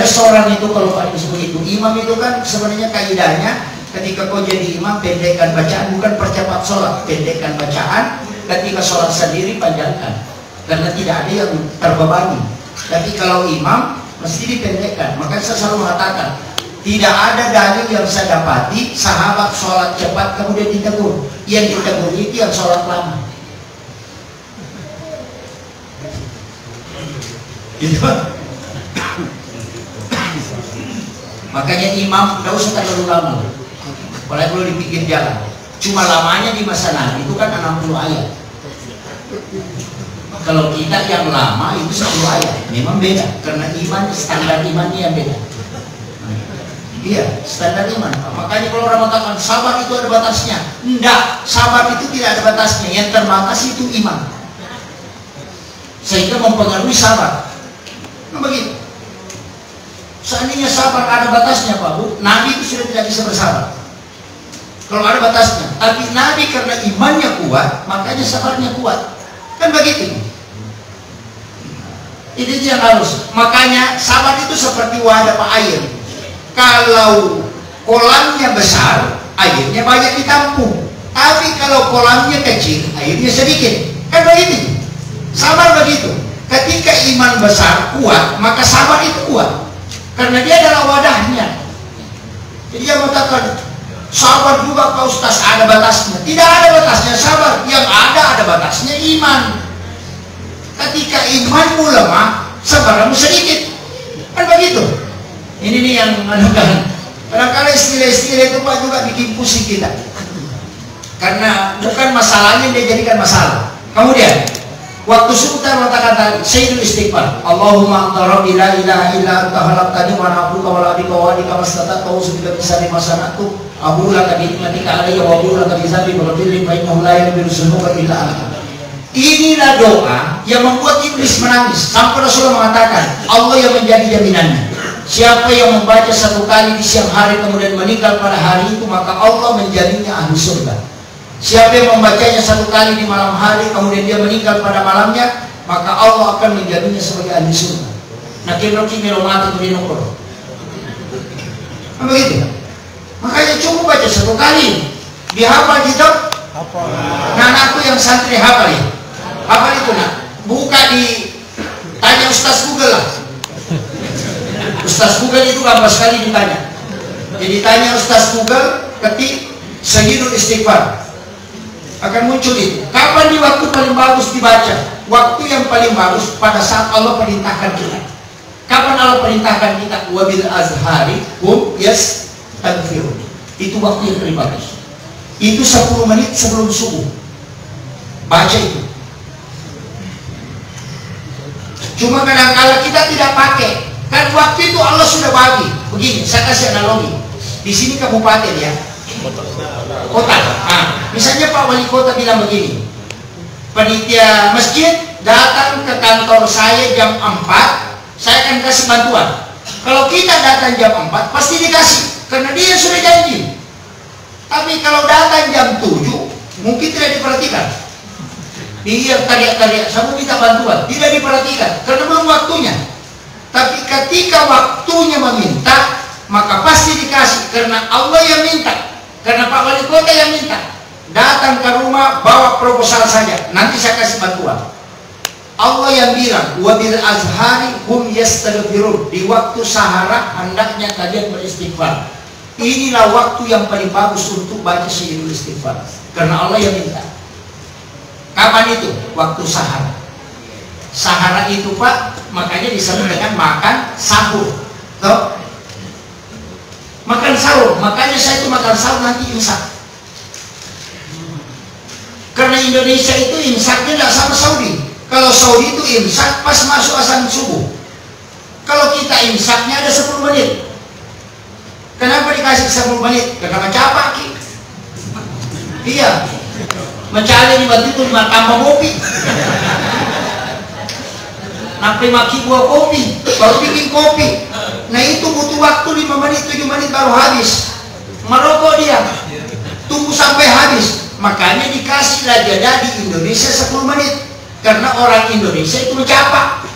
A: Restoran itu kalau ada seperti itu, imam itu kan sebenarnya kaidahnya, ketika kau jadi imam pendekkan bacaan, bukan percepat sholat, pendekkan bacaan. Ketika sholat sendiri panjangkan, karena tidak ada yang terbebani. Tapi kalau imam mesti dipendekkan. Maka saya selalu mengatakan, tidak ada dalil yang saya dapati sahabat sholat cepat kemudian ditegur. Yang ditegur itu yang sholat lama. Gitu. Makanya imam tidak usah terlalu lama. Apalagi kalau di pinggir jalan. Cuma lamanya di masa Nabi itu kan 60 ayat. Kalau kita yang lama itu 10 ayat. Memang beda, karena iman, standar imannya yang beda. Iya, standar iman. Makanya kalau orang mengatakan sabar itu ada batasnya, enggak, sabar itu tidak ada batasnya. Yang terbatas itu iman, sehingga mempengaruhi sabar. Nah begitu. Seandainya sabar ada batasnya Pak Bu, Nabi itu sudah tidak bisa bersabar. Kalau ada batasnya, tapi Nabi karena imannya kuat, makanya sabarnya kuat. Kan begitu. Itu yang harus. Makanya sabar itu seperti wadah air. Kalau kolamnya besar, airnya banyak ditampung. Tapi kalau kolamnya kecil, airnya sedikit. Kan begitu. Sabar begitu. Ketika iman besar kuat, maka sabar itu kuat. Karena dia adalah wadahnya. Jadi dia mengatakan, sabar juga Pak Ustaz, ada batasnya. Tidak ada batasnya sabar. Yang ada batasnya iman. Ketika imanmu lemah, sabarmu sedikit. Kan begitu. Ini nih yang menekan. Kadang-kadang istilah-istilah itu Pak juga bikin pusing kita. Karena bukan masalahnya dia jadikan masalah. Kemudian waktu sebentar mengatakan tadi Sayyidul Istighfar, Allahumma anta rabbi la ilaha illa anta khalaqtani wa ana abduka wa la abika wa adika mastata'tu wa usbika bisari masanatu abu laka bi nikmatika alayya wa abu laka bi zambi wa rabbil fa innahu la yaghfiru dzunuba illa anta. Inilah doa yang membuat iblis menangis. Sampai Rasulullah mengatakan, Allah yang menjadi jaminannya. Siapa yang membaca satu kali di siang hari kemudian meninggal pada hari itu, maka Allah menjadinya ahli surga. Siapa yang membacanya satu kali di malam hari kemudian dia meninggal pada malamnya, maka Allah akan menjadinya sebagai ahli surga. Nah, kira-kira melomati itu dinukul. Begitu. Makanya cukup baca satu kali. Dihafal gitu. Nah, anakku yang santri hafal ya. Hafal itu nak. Buka di tanya Ustaz Google lah. Ustaz Google itu gampang sekali ditanya. Jadi tanya Ustaz Google, ketik Sayyidul Istighfar, akan muncul itu. Kapan di waktu paling bagus dibaca? Waktu yang paling bagus pada saat Allah perintahkan kita. Kapan Allah perintahkan kita? Wabil azhari hum yastaghfirun. Itu waktu yang paling bagus. Itu 10 menit sebelum subuh. Baca itu. Cuma kadang-kadang kita tidak pakai. Kan waktu itu Allah sudah bagi. Begini, saya kasih analogi. Di sini kabupaten ya. Kota. Nah, misalnya Pak Wali Kota bilang begini. Panitia masjid datang ke kantor saya jam 4, saya akan kasih bantuan. Kalau kita datang jam 4, pasti dikasih. Karena dia sudah janji. Tapi kalau datang jam 7, mungkin tidak diperhatikan. Dia teriak-teriak, saya mau minta bantuan. Tidak diperhatikan, karena belum waktunya. Tapi ketika waktunya meminta, maka pasti dikasih. Karena Allah yang minta. Karena Pak Wali Kota yang minta. Datang datang ke rumah, bawa proposal saja, nanti saya kasih bantuan. Allah yang bilang, wabil azhari hum yastaghfirun, di waktu sahara hendaknya kalian beristighfar. Inilah waktu yang paling bagus untuk baca sayyidul istighfar, karena Allah yang minta. Kapan itu? Waktu sahara. Sahara itu Pak, makanya disebut dengan makan sahur. Tuh. Makan sahur, makanya saya itu makan sahur nanti imsak. Karena Indonesia itu imsaknya tidak sama Saudi. Kalau Saudi itu imsak pas masuk azan subuh. Kalau kita imsaknya ada 10 menit. Kenapa dikasih 10 menit? Karena mencapak. Iya. Mencari di batu itu tambah kopi. Sampai maki buah kopi, baru bikin kopi. Nah itu butuh waktu 5 menit, 7 menit baru habis. Merokok dia. Tunggu sampai habis. Makanya dikasih jeda di Indonesia 10 menit. Karena orang Indonesia itu mencapak.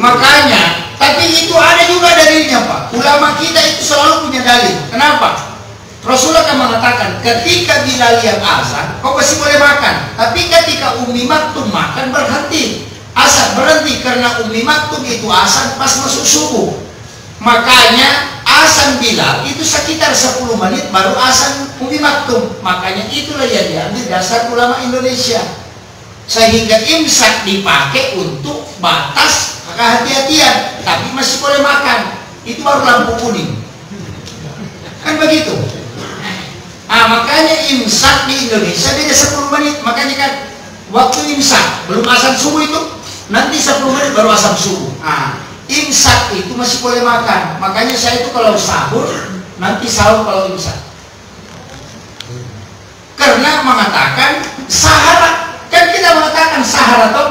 A: Makanya, tapi itu ada juga dalilnya Pak. Ulama kita itu selalu punya dalil. Kenapa? Rasulullah akan mengatakan, ketika Bilal yang azan, kau masih boleh makan. Tapi ketika Ummi Maktum makan, berhenti. Azan berhenti karena Ummi Maktum itu azan pas masuk subuh. Makanya azan Bilal itu sekitar 10 menit baru azan Ummi Maktum. Makanya itulah yang diambil dasar ulama Indonesia. Sehingga imsak dipakai untuk batas kehati-hatian, tapi masih boleh makan. Itu baru lampu kuning. Kan begitu. Makanya imsak di Indonesia beda 10 menit. Makanya kan waktu imsak belum azan subuh itu, nanti 10 menit baru azan subuh. Imsak itu masih boleh makan. Makanya saya itu kalau sahur, nanti sahur kalau imsak. Karena mengatakan sahara, kan kita mengatakan sahara atau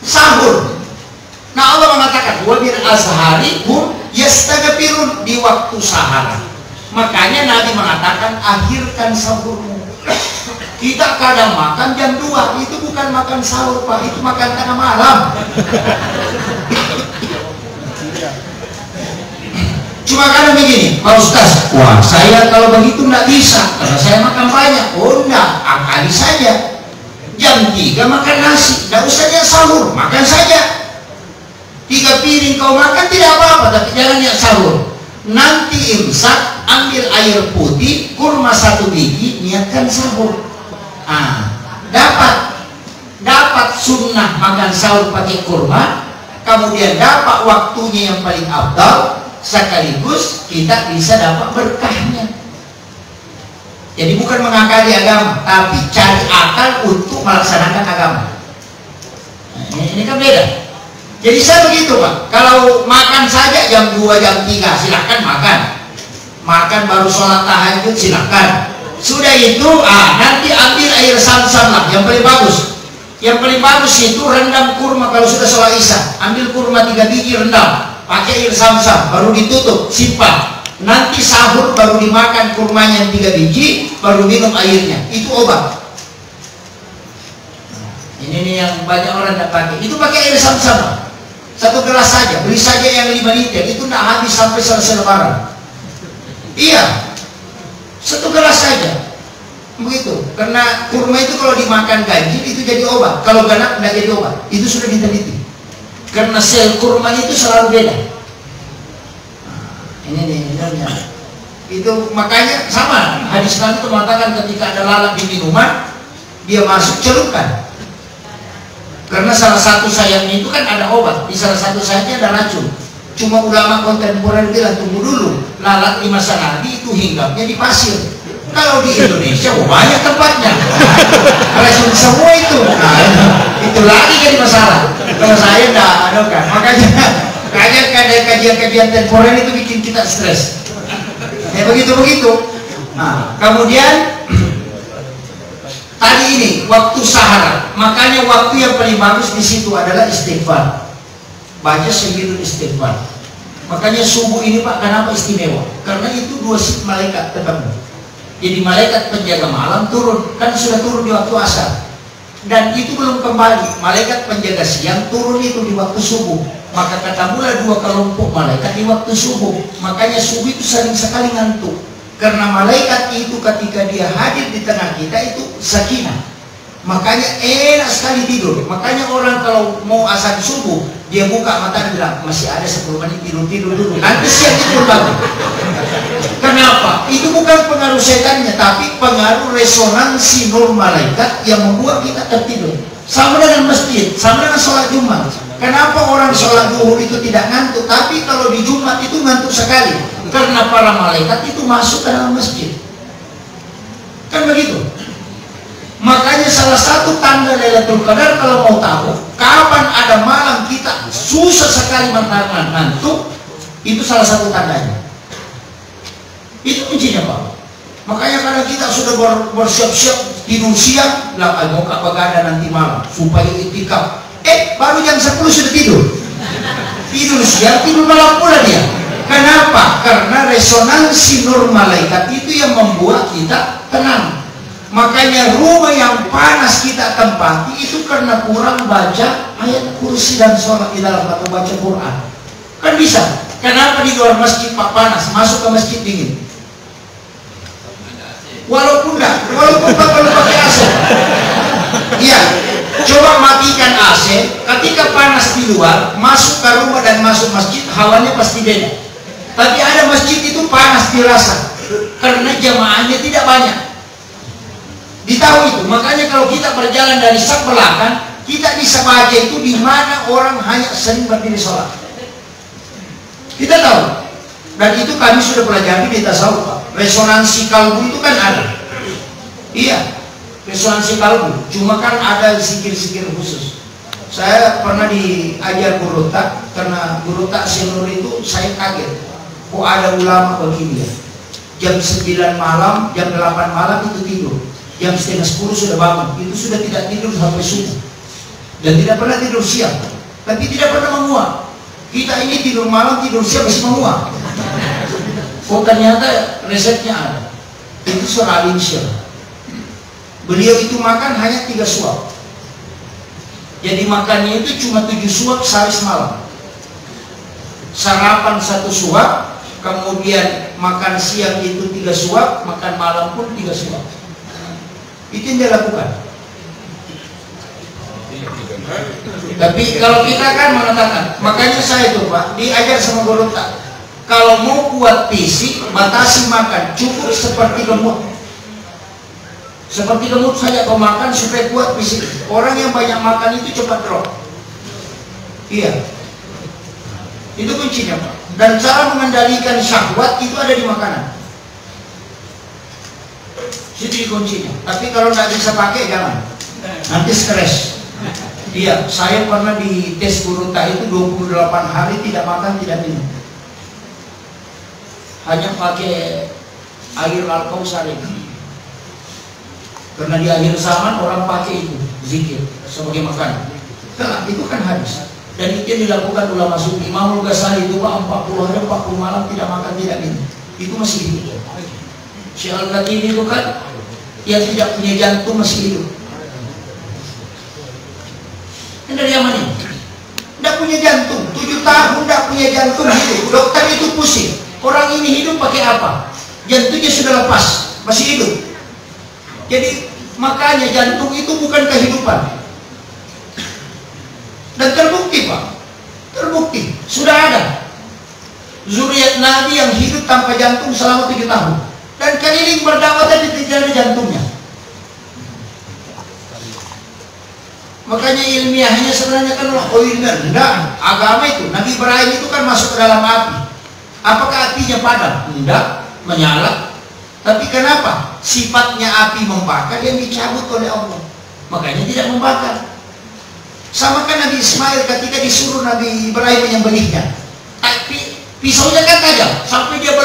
A: sahur. Nah Allah mengatakan wabil azhari hum yastaghfirun, di waktu sahara. Makanya Nabi mengatakan akhirkan sahurmu. Kita kadang makan jam 2, itu bukan makan sahur Pak, itu makan tengah malam. Cuma kadang begini, Pak Ustaz, wah saya kalau begitu nggak bisa, karena saya makan banyak. Oh enggak, akali saja. Jam 3 makan nasi, nggak usah dia sahur, makan saja. 3 piring kau makan tidak apa-apa, tapi jangan yang sahur. Nanti imsak, ambil air putih, kurma 1 biji, niatkan sahur. Dapat sunnah makan sahur pakai kurma, kemudian dapat waktunya yang paling afdal, sekaligus kita bisa dapat berkahnya. Jadi bukan mengakali agama, tapi cari akal untuk melaksanakan agama. Ini kan beda. Jadi saya begitu Pak, kalau makan saja jam 2, jam 3 silahkan makan. Makan baru sholat tahajud silahkan. Sudah itu, nanti ambil air Zam-Zam lah, yang paling bagus. Yang paling bagus itu rendam kurma kalau sudah sholat isya. Ambil kurma 3 biji rendam, pakai air Zam-Zam, baru ditutup, simpan. Nanti sahur baru dimakan kurmanya yang 3 biji, baru minum airnya. Itu obat. Ini nih yang banyak orang tidak pakai. Itu pakai air Zam-Zam. 1 gelas saja, beli saja yang 5 liter, itu tidak habis sampai selesai lebaran. Iya, 1 gelas saja. Begitu, karena kurma itu kalau dimakan ganjil itu jadi obat, kalau ganap tidak jadi obat. Itu sudah diteliti. Karena sel kurma itu selalu beda. Ini nih, itu makanya sama. Hadis Nabi itu mengatakan ketika ada lalat di minuman, dia masuk celupkan. Karena salah satu sayapnya itu kan ada obat, di salah satu sayapnya ada racun. Cuma ulama kontemporer bilang tunggu dulu, lalat di masa Nabi itu hinggapnya di pasir. Kalau di Indonesia banyak tempatnya, racun semua itu. Itu lagi jadi masalah. Kalau saya tidak ada kan, makanya kajian-kajian temporer itu bikin kita stres. Ya begitu. Kemudian tadi ini waktu sahara, makanya waktu yang paling bagus di situ adalah istighfar. Baca sayyidul istighfar. Makanya subuh ini Pak, kenapa istimewa? Karena itu 2 shift malaikat ketemu. Jadi malaikat penjaga malam turun, kan sudah turun di waktu asar. Dan itu belum kembali. Malaikat penjaga siang turun itu di waktu subuh. Maka ketemulah 2 kelompok malaikat di waktu subuh. Makanya subuh itu sering sekali ngantuk. Karena malaikat itu ketika dia hadir di tengah kita itu sakinah. Makanya enak sekali tidur. Makanya orang kalau mau azan subuh, dia buka mata dan bilang, masih ada 10 menit tidur dulu. Nanti siang tidur bangun. Kenapa? Itu bukan pengaruh setannya, tapi pengaruh resonansi nur malaikat yang membuat kita tertidur. Sama dengan masjid, sama dengan sholat Jumat. Kenapa orang sholat zuhur itu tidak ngantuk, tapi kalau di Jumat itu ngantuk sekali? Karena para malaikat itu masuk ke dalam masjid. Kan begitu. Makanya salah satu tanda Lailatul Qadar, kalau mau tahu kapan ada malam kita susah sekali ngantuk, itu salah satu tandanya. Itu kuncinya, Pak. Makanya kadang kita sudah bersiap-siap tidur siang, lah mau ke begadang nanti malam supaya itikaf. Baru jam 10 sudah tidur. Tidur siang, tidur malam pula dia. Kenapa? Karena resonansi nur malaikat itu yang membuat kita tenang. Makanya rumah yang panas kita tempati itu karena kurang baca ayat kursi dan sholat di dalam atau baca Quran. Kan bisa. Kenapa di luar masjid panas, masuk ke masjid dingin? Walaupun perlu pakai AC. Iya. Coba matikan AC, ketika panas di luar, masuk ke rumah dan masuk masjid, hawanya pasti beda. Tapi ada masjid itu panas dirasa, karena jamaahnya tidak banyak. Ditahu itu, makanya kalau kita berjalan dari sak belakang, kita bisa baca itu di mana orang hanya sering berdiri sholat. Kita tahu, dan itu kami sudah pelajari di tasawuf. Resonansi kalbu itu kan ada. Iya. Resonansi kalbu, cuma kan ada zikir-zikir khusus. Saya pernah diajar guru tak, karena guru tak senior itu saya kaget. Kok ada ulama begini ya? Jam 9 malam, jam 8 malam itu tidur. Jam setengah 10 sudah bangun. Itu sudah tidak tidur sampai subuh. Dan tidak pernah tidur siang. Tapi tidak pernah menguap. Kita ini tidur malam, tidur siang masih menguap. Oh ternyata resepnya ada. Itu surah Al-Insyirah. Beliau itu makan hanya 3 suap. Jadi makannya itu cuma 7 suap sehari semalam. Sarapan 1 suap, kemudian makan siang itu 3 suap, makan malam pun 3 suap. Itu yang dia lakukan. Tapi kalau kita kan mengatakan, makanya saya itu Pak, diajar sama guru tak. Kalau mau kuat fisik, batasi makan, cukup seperti gemuk. Seperti gemuk saja kau makan supaya kuat fisik. Orang yang banyak makan itu cepat drop. Iya. Itu kuncinya Pak. Dan cara mengendalikan syahwat itu ada di makanan. Itu kuncinya. Tapi kalau tidak bisa pakai jangan. Nanti stres. Iya. Saya pernah di tes guru tak itu 28 hari tidak makan tidak minum. Hanya pakai air Al-Kausar ini. Karena di akhir zaman orang pakai itu zikir sebagai makanan. Nah, itu kan hadis. Dan itu yang dilakukan ulama sufi. Imam Ghazali itu 40 hari 40 malam tidak makan tidak minum. Itu masih hidup. Syekh Al-Qatini itu kan yang tidak punya jantung masih hidup. Ini dari Yaman ini. Tidak punya jantung. 7 tahun tidak punya jantung hidup. Dokter itu pusing. Orang ini hidup pakai apa? Jantungnya sudah lepas, masih hidup. Jadi makanya jantung itu bukan kehidupan. Dan terbukti Pak, terbukti sudah ada zuriat Nabi yang hidup tanpa jantung selama 7 tahun dan keliling berdakwah dan tidak ada jantungnya. Makanya ilmiahnya sebenarnya kan ilmiah enggak, agama itu Nabi Ibrahim itu kan masuk ke dalam api. Apakah apinya padam? Enggak, menyala. Tapi kenapa? Sifatnya api membakar yang dicabut oleh Allah. Makanya tidak membakar. Sama kan Nabi Ismail ketika disuruh Nabi Ibrahim menyembelihnya. Tapi pisaunya kan tajam sampai dia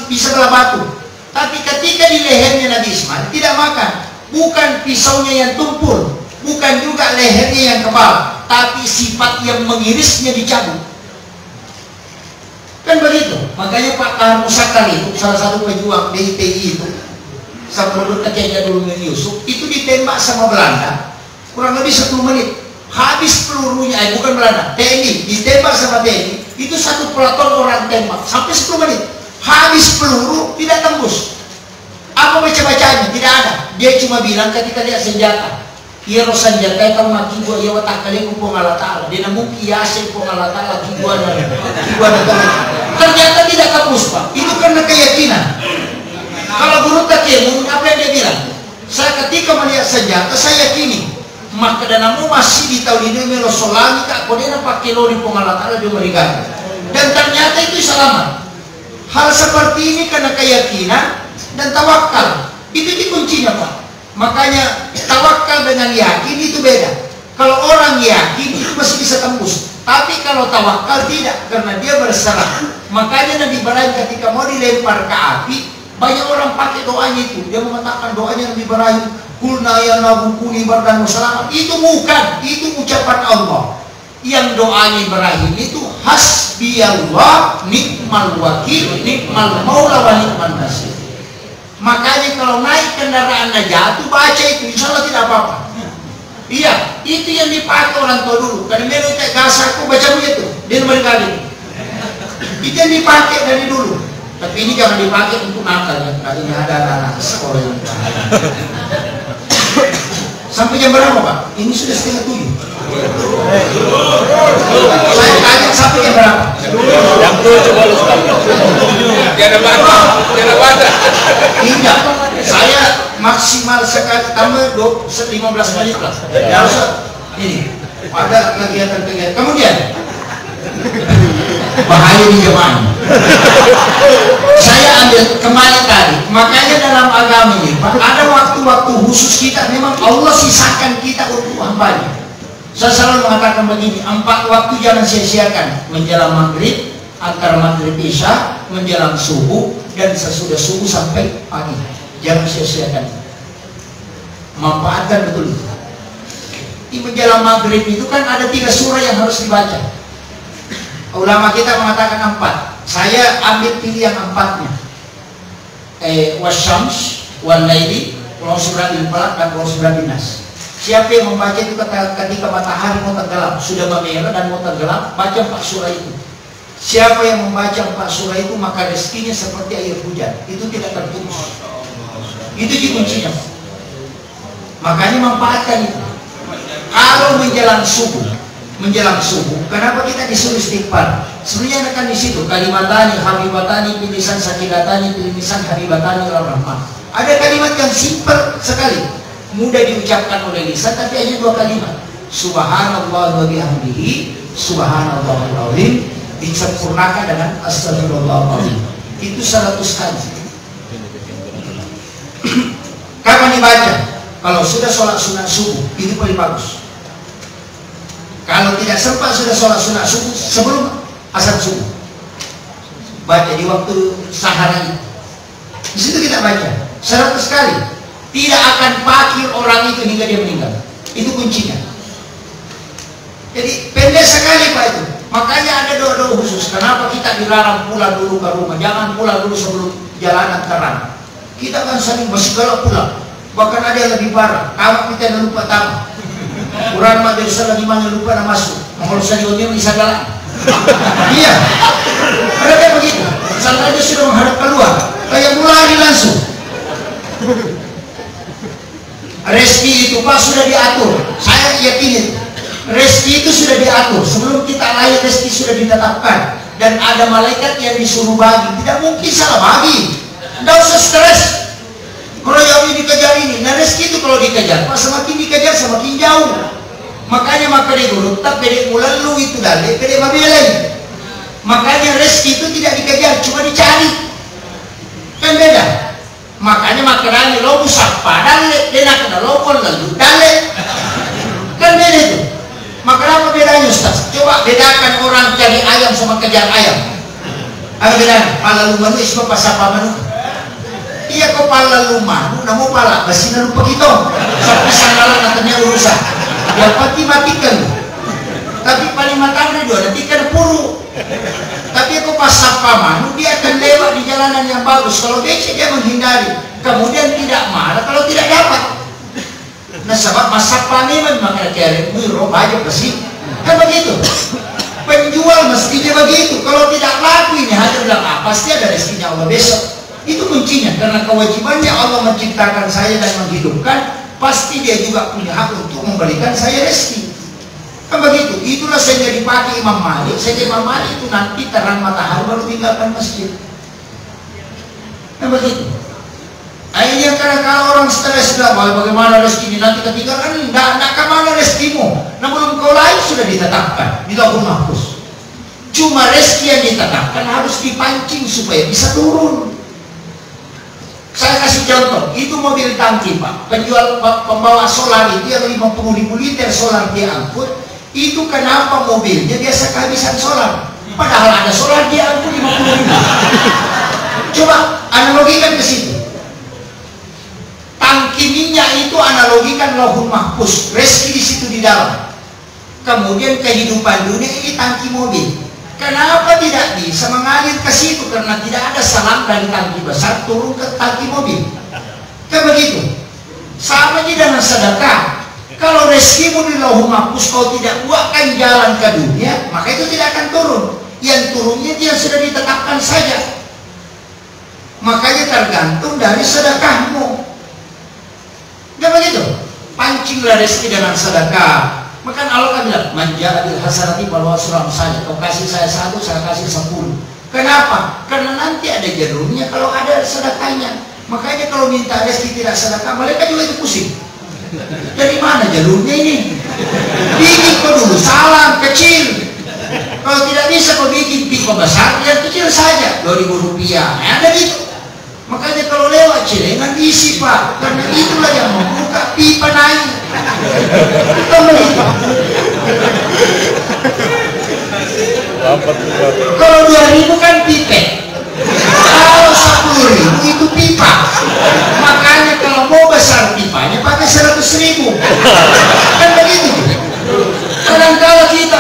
A: bisa belah batu. Tapi ketika di lehernya Nabi Ismail tidak makan. Bukan pisaunya yang tumpul, bukan juga lehernya yang kebal, tapi sifat yang mengirisnya dicabut. Kan begitu. Makanya Pak Kahar Musakar itu salah satu pejuang DITI itu sama menurut kakeknya dulu Yusuf itu ditembak sama Belanda kurang lebih 1 menit habis pelurunya. Bukan Belanda, TNI ditembak sama TNI itu 1 peleton orang tembak sampai 10 menit habis peluru tidak tembus. Apa baca-bacanya? Tidak ada. Dia cuma bilang ketika lihat senjata, ia roh senjata kau maki gua ia watak kali ku Allah Taala. Dia namun kiasi ku Allah Taala kiguan. Ternyata tidak kapus Pak. Itu karena keyakinan. Kalau guru takimun apa yang dia bilang? Saya ketika melihat senjata saya yakini. Maka danamu masih di tahun ini melosolami kak kodena pakai lori ku Allah Taala dia merigat. Dan ternyata itu selamat. Hal seperti ini karena keyakinan dan tawakal. Itu kuncinya Pak. Makanya tawakal dengan yakin itu beda. Kalau orang yakin itu masih bisa tembus. Tapi kalau tawakal tidak, karena dia berserah. Makanya Nabi Ibrahim ketika mau dilempar ke api, banyak orang pakai doanya itu. Dia mengatakan doanya Nabi Ibrahim, kulna ya nabu kuni bardan selamat. Itu bukan, itu ucapan Allah. Yang doanya Ibrahim itu hasbiyallah nikmal wakil nikmal maula wa nikmal nasir. Makanya kalau naik kendaraan jatuh baca itu, insya Allah tidak apa-apa. Iya, itu yang dipakai orang tua dulu. Karena menurut gasaku baca begitu, dia berkali. Itu yang dipakai dari dulu. Tapi ini jangan dipakai untuk nakal ya. Ini ada anak sekolah yang sampai jam berapa Pak? Ini sudah 6:30. Saya tanya sampai jam berapa?
B: Jam 7 baru start.
C: Tiada bantah.
A: Tidak, saya maksimal sekali tambah 15 menit lah. Ya Ustaz, ini ada kegiatan-kegiatan. Kemudian bahaya di jemaah. Saya ambil kembali tadi. Makanya dalam agama ini Pak, ada waktu-waktu khusus kita. Memang Allah sisakan kita untuk hambanya. Saya selalu mengatakan begini, 4 waktu jangan sia-siakan. Menjelang maghrib, antara maghrib isya, menjelang subuh, dan sesudah subuh sampai pagi. Jangan sia-siakan. Manfaatkan betul itu. Di menjelang maghrib itu kan ada 3 surah yang harus dibaca. Ulama kita mengatakan 4. Saya ambil pilih yang 4-nya. Wasyams, wal-laili, Qul a'udzu falaq dan Qul a'udzu nas. Siapa yang membaca itu ketika matahari mau tenggelam, sudah memerah dan mau tenggelam, baca 4 surah itu. Siapa yang membaca 4 surah itu maka rezekinya seperti air hujan, itu tidak terputus. Itu kuncinya. Makanya manfaatkan itu. Kalau menjelang subuh, kenapa kita disuruh istighfar? Sebenarnya akan di situ kalimatani habibatani bilisan sakilatani bilisan habibatani rahmah. Ada kalimat yang simpel sekali, mudah diucapkan oleh lisan, tapi hanya 2 kalimat. Subhanallah wa bihamdihi, subhanallahul azim, disempurnakan dengan astagfirullahaladzim. Itu 100 kali. Kapan dibaca? Kalau sudah sholat sunat subuh, ini paling bagus. Kalau tidak sempat sudah sholat sunat subuh sebelum azan subuh, baca di waktu sahara itu. Di situ kita baca 100 kali. Tidak akan pakir orang itu hingga dia meninggal. Itu kuncinya. Jadi pendek sekali Pak itu. Makanya ada doa-doa khusus. Kenapa kita dilarang pulang dulu ke rumah? Jangan pulang dulu sebelum jalanan terang. Kita kan sering masih galak pulang. Bahkan ada yang lebih parah. Kamu kita yang lupa tamu. Quran mah dari salah gimana lupa nak masuk. Kalau saya diomel bisa galak. Iya. Ada kayak begitu. Sampai dia sudah menghadap keluar. Kayak mulai langsung. Rezeki itu Pak sudah diatur. Saya yakin rezeki itu sudah diatur. Sebelum kita lahir rezeki sudah ditetapkan. Dan ada malaikat yang disuruh bagi. Tidak mungkin salah bagi. Tidak usah stres. Kalau yang ini dikejar ini, nah rezeki itu kalau dikejar, Pak semakin dikejar semakin jauh. Makanya maka dulu tak pedek bulan lu itu dalek pedek mabelai. Makanya rezeki itu tidak dikejar, cuma dicari. Kan beda. Makanya makanannya lo busak padale, dia kena lokon lalu dalek. Kan beda itu. Maka apa bedanya Ustaz? Coba bedakan orang cari ayam sama kejar ayam. Apa bedanya? Pala lumanu isma pasapa manu. Iya kepala lumanu, namun pala basina lupa gitu. Sampai sanggalan nantinya urusan. Dia mati-matikan. Tapi paling matang itu nanti kan puru. Tapi aku pas sapa manu dia akan lewat di jalanan yang bagus. Kalau becek dia menghindari. Kemudian tidak marah kalau tidak dapat. Nah sebab masa paneman maka kira miro banyak bersih. Kan begitu. Penjual mestinya begitu. Kalau tidak laku ini hanya bilang pasti ada rezekinya Allah besok. Itu kuncinya, karena kewajibannya Allah menciptakan saya dan menghidupkan, pasti dia juga punya hak untuk memberikan saya rezeki. Kan begitu. Itulah saya dipakai Imam Malik. Saya Imam Malik itu nanti terang matahari baru tinggalkan masjid. Kan begitu. Akhirnya karena kalau orang stres bilang, bagaimana rezeki ini nanti ketinggalan, tidak kemana rezekimu. Nah belum kau lahir sudah ditetapkan di Lauhul Mahfuz. Cuma rezeki yang ditetapkan harus dipancing supaya bisa turun. Saya kasih contoh, itu mobil tangki Pak, pembawa solar itu yang 50.000 liter solar dia angkut, itu kenapa mobilnya biasa kehabisan solar? Padahal ada solar dia angkut 50.000. Coba analogikan ke situ. Tangki minyak itu analogikan Lauhul Mahfuz, rezeki di situ di dalam. Kemudian kehidupan dunia ini tangki mobil. Kenapa tidak bisa mengalir ke situ? Karena tidak ada salam dari tangki besar turun ke tangki mobil. Kan begitu. Sama aja dengan sedekah. Kalau rezekimu di Lauhul Mahfuz kau tidak buatkan jalan ke dunia, maka itu tidak akan turun. Yang turunnya dia sudah ditetapkan saja. Makanya tergantung dari sedekahmu. Kan begitu. Pancinglah rezeki dengan sedekah. Maka Allah kan bilang, manja adil hasanati balwa suram saja. Kau kasih saya 1, saya kasih 10. Kenapa? Karena nanti ada jalurnya kalau ada sedekahnya. Makanya kalau minta rezeki tidak sedekah, mereka juga itu pusing. Dari mana jalurnya ini? Bikin kau dulu salam kecil. Kalau tidak bisa kau bikin pipa besar, yang kecil saja 2.000 rupiah. Ada gitu. Makanya kalau lewat celengan isi Pak, karena itulah yang membuka pipa naik. Kalau 2.000 kan pipet, kalau 10.000 itu pipa. Makanya kalau mau besar pipanya pakai 100.000. Kan begitu. Kadang-kadang kita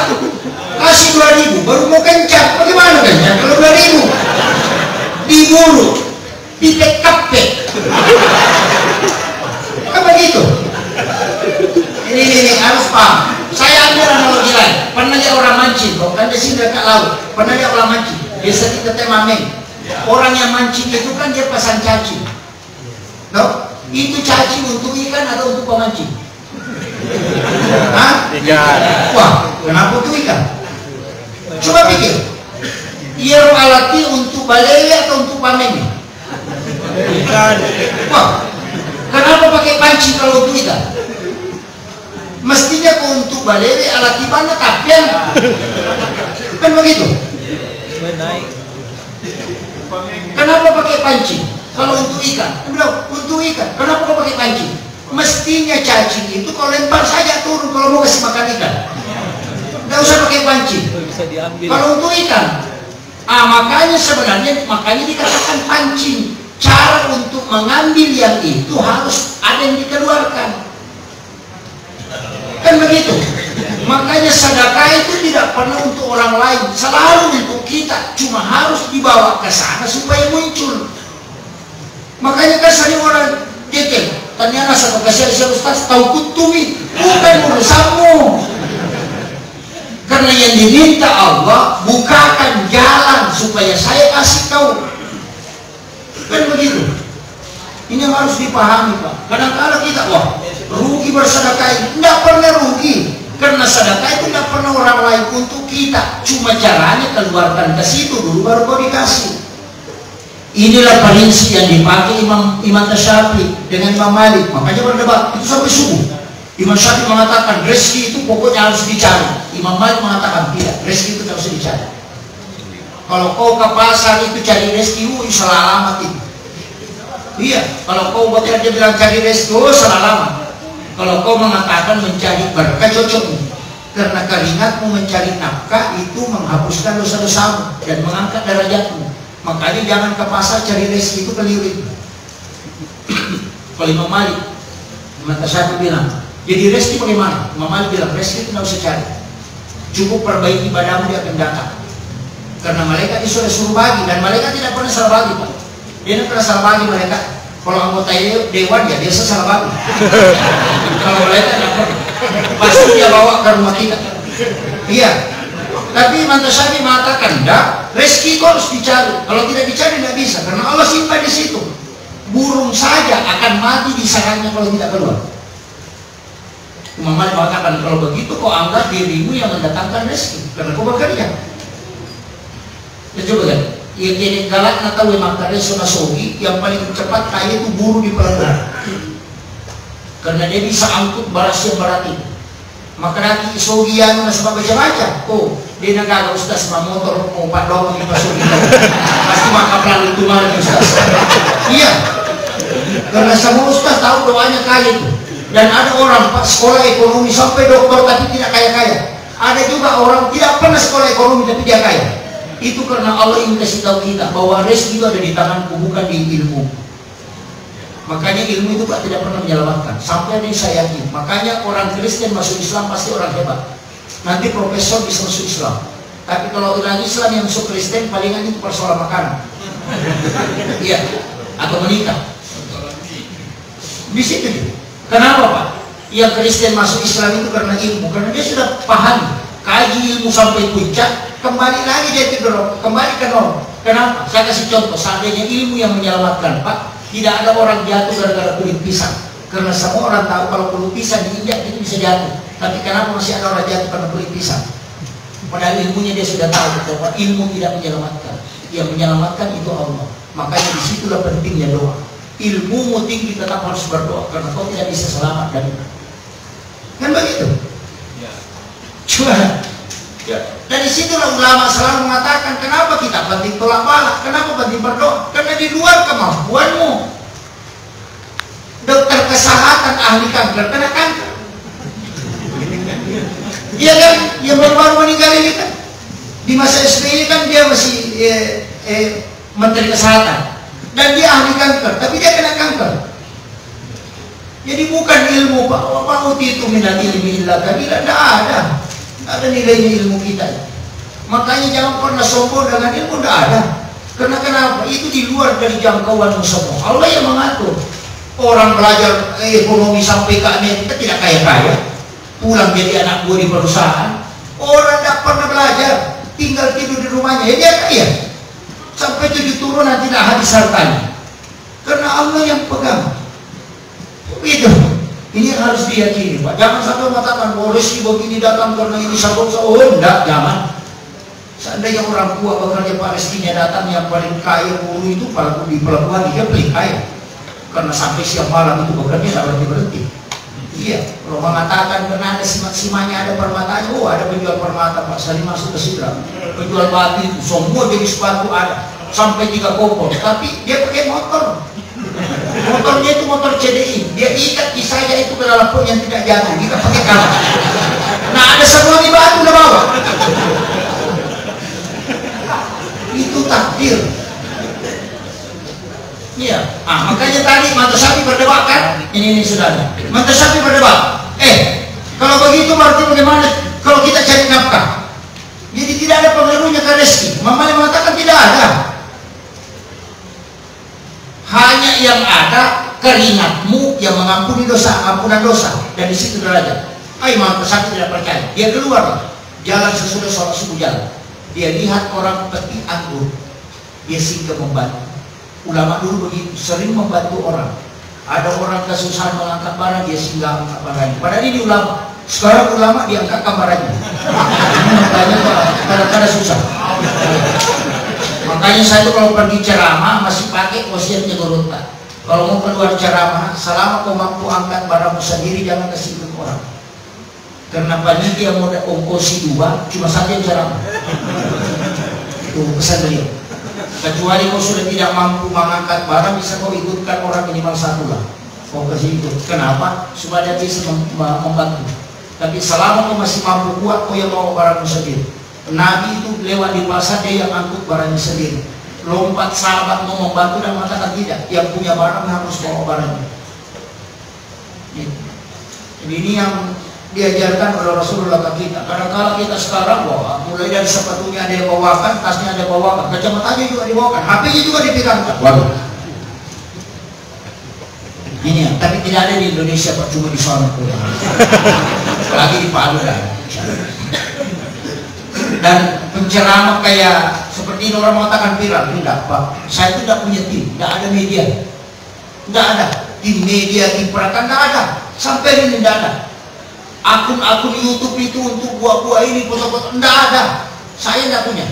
A: kasih 2.000 baru mau kencang. Bagaimana kencang kalau 2.000? Di mulut pipet kapek. Kan begitu. Ini harus paham. Saya ambil analogi lain. Pernah lihat orang mancing, kan di sini dekat laut. Pernah lihat orang mancing. Biasa kita temameng. Orang yang mancing itu kan dia pasang cacing. Loh, itu cacing untuk ikan atau untuk pemancing? Hah? Ikan. Wah, kenapa untuk ikan? Coba pikir. Ia alati untuk balai atau untuk pameng? Ikan. Wah, kenapa pakai pancing kalau untuk ikan? Mestinya kau untuk balere alat timana kapian. Kan begitu. Kenapa pakai pancing? Kalau untuk ikan, untuk ikan. Kenapa kau pakai pancing? Mestinya cacing itu kau lempar saja turun kalau mau kasih makan ikan. Tidak usah pakai pancing. Kalau untuk ikan, makanya sebenarnya dikatakan pancing. Cara untuk mengambil yang itu harus ada yang dikeluarkan. Kan begitu. Makanya sedekah itu tidak pernah untuk orang lain, selalu untuk kita. Cuma harus dibawa ke sana supaya muncul. Makanya kan sering orang jekil, ternyata saya kasih Ustaz tahu kutumi, bukan urusanmu. Karena yang diminta Allah bukakan jalan supaya saya kasih kau. Kan begitu. Ini yang harus dipahami Pak. Kadang-kadang kita rugi bersedekah, tidak pernah rugi. Karena sedekah itu tidak pernah orang lain untuk kita. Cuma caranya keluarkan ke situ dulu baru kau dikasih. Inilah prinsip yang dipakai Imam Syafi'i dengan Imam Malik. Makanya berdebat itu sampai subuh. Imam Syafi'i mengatakan rezeki itu pokoknya harus dicari. Imam Malik mengatakan tidak, rezeki itu harus dicari. Kalau kau ke pasar itu cari rezeki, salah alamat itu. Iya, kalau kau bekerja bilang cari rezeki, salah alamat. Kalau kau mengatakan mencari berkah, cocok. Karena keringatmu mencari nafkah itu menghapuskan dosa-dosamu dan mengangkat derajatmu. Makanya jangan ke pasar cari rezeki, itu keliru. Kalau Imam Malik, Imam Syafi'i bilang, jadi rezeki bagaimana? Imam Malik bilang, rezeki itu tidak usah cari. Cukup perbaiki ibadahmu, dia akan datang. Karena malaikat itu sudah suruh bagi, dan malaikat tidak pernah salah bagi Pak. Dia tidak pernah salah bagi malaikat. Kalau anggota dewan ya biasa salah bagi. Kalau malaikat tidak pernah. Pasti dia bawa ke rumah kita. Iya. Tapi Imam Tasyafi mengatakan, enggak, rezeki kau harus dicari. Kalau tidak dicari tidak bisa, karena Allah simpan di situ. Burung saja akan mati di sarangnya kalau tidak keluar. Imam Malik mengatakan, kalau begitu kau anggap dirimu yang mendatangkan rezeki, karena kau bekerja. Ya coba kan, yang jadi galak atau makan sogi yang paling cepat kaya itu buru di pelabuhan, karena dia bisa angkut baras yang berat itu. Maka nanti sogi yang nasabah baca-baca, oh dia nagaga ustaz sama motor mau 4 doang di sogi pasti maka pelan itu malah ustaz. Iya, karena semua ustaz tahu doanya kaya itu. Dan ada orang pak sekolah ekonomi sampai doktor tapi tidak kaya-kaya. Ada juga orang tidak pernah sekolah ekonomi tapi dia kaya. Itu karena Allah ingin kasih tahu kita bahwa rezeki itu ada di tanganku, bukan di ilmu. Makanya ilmu itu Pak tidak pernah menyelamatkan. Sampai ini saya yakin. Makanya orang Kristen masuk Islam pasti orang hebat. Nanti profesor bisa masuk Islam. Tapi kalau orang Islam yang masuk Kristen palingan itu persoalan makanan. Iya. Atau menikah. Di situ dia. Kenapa Pak? Yang Kristen masuk Islam itu karena ilmu. Karena dia sudah paham. Kaji ilmu sampai puncak. Kembali lagi dia tidur. Kembali ke normal. Kenapa? Saya kasih contoh. Seandainya ilmu yang menyelamatkan Pak. Tidak ada orang jatuh gara-gara kulit pisang. Karena semua orang tahu kalau kulit pisang diinjak itu bisa jatuh. Tapi kenapa masih ada orang jatuh karena kulit pisang? Padahal ilmunya dia sudah tahu bahwa ilmu tidak menyelamatkan. Yang menyelamatkan itu Allah. Makanya disitulah pentingnya doa. Ilmumu tinggi tetap harus berdoa. Karena kau tidak bisa selamat dari itu. Kan begitu? Ya. Cuma ya. Dari situlah ulama selalu mengatakan kenapa kita penting tolak bala, kenapa penting berdoa? Karena di luar kemampuanmu. Dokter kesehatan ahli kanker kena kanker. Iya kan? Yang baru meninggal ini kan di masa SBY kan dia masih menteri kesehatan dan dia ahli kanker, tapi dia kena kanker. Jadi bukan ilmu Pak, apa itu minat ilmi illa kabila, tidak ada. Ada nilainya ilmu kita. Makanya jangan pernah sombong dengan ilmu, tidak ada. Karena kenapa? Itu di luar dari jangkauan semua. Allah yang mengatur. Orang belajar ekonomi sampai ke Amerika tidak kaya-kaya. Pulang jadi anak buah di perusahaan. Orang tidak pernah belajar, tinggal tidur di rumahnya, ya dia kaya. Sampai 7 turunan tidak habis hartanya. Karena Allah yang pegang. Itu. Ini yang harus diyakini Pak. Jangan sampai mengatakan bahwa rezeki begini datang karena ini sabun. Oh enggak, jangan. Seandainya orang tua bekerja Pak rezekinya datang yang paling kaya buruh itu di pelabuhan dia paling kaya. Karena sampai siang malam itu bekerja tidak berhenti. Iya. Kalau mengatakan karena ada simanya ada permatanya, oh ada penjual permata Pak. Saya masuk ke Sidrap. Penjual batu itu semua jenis batu ada. Sampai 3 kopor. Tapi dia pakai motor. Motornya itu motor CDI, dia ikat kisahnya itu ke dalam pot yang tidak jatuh, kita pakai kalah. Nah ada semua di batu udah bawa. Itu takdir. Iya. Makanya tadi Mantasyafi berdebat kan? Ini saudara. Mantasyafi berdebat. Kalau begitu berarti bagaimana kalau kita cari nafkah? Jadi tidak ada pengaruhnya ke rezeki. Mamanya mengatakan tidak ada. Hanya yang ada keringatmu yang mengampuni dosa, ampunan dosa. Dan di situ derajat. Imam Tasyafi tidak percaya. Dia keluar jalan sesudah sholat subuh jalan. Dia lihat orang petik anggur. Dia singgah membantu. Ulama dulu begitu, sering membantu orang. Ada orang kesusahan mengangkat barang, dia singgah angkat barangnya. Padahal ini ulama. Sekarang ulama diangkat barangnya. Makanya kadang-kadang susah. Makanya saya itu kalau pergi ceramah masih pakai wasiatnya Guru Pak. Kalau mau keluar ceramah, selama kau mampu angkat barangmu sendiri, jangan kasih ke orang. Karena panitia mau ongkosi 2, cuma 1 yang ceramah. Itu pesan beliau. Kecuali kau sudah tidak mampu mengangkat barang, bisa kau ikutkan orang minimal 1 lah. Kau kasih ikut. Kenapa? Supaya dia bisa membantu. Tapi selama kau masih mampu kuat, kau yang bawa barangmu sendiri. Nabi itu lewat di pasar dia yang angkut barangnya sendiri. Lompat sahabat mau membantu dan mengatakan tidak. Yang punya barang harus bawa barangnya. Jadi ini yang diajarkan oleh Rasulullah ke kita. Kadang-kadang kita sekarang bawa, mulai dari sepatunya ada yang bawakan, tasnya ada yang bawakan, kacamatanya juga dibawakan, HP-nya juga dipegangkan. Waduh. Ini ya, tapi tidak ada di Indonesia Pak, cuma di sana. Lagi di Palu dah. Dan penceramah kayak seperti ini orang mengatakan viral, tidak Pak. Saya itu tidak punya tim, tidak ada media, tidak ada tim media, tim perangkat, tidak ada. Sampai ini tidak ada. Akun-akun YouTube itu untuk buah-buah ini, foto-foto, tidak ada. Saya tidak punya.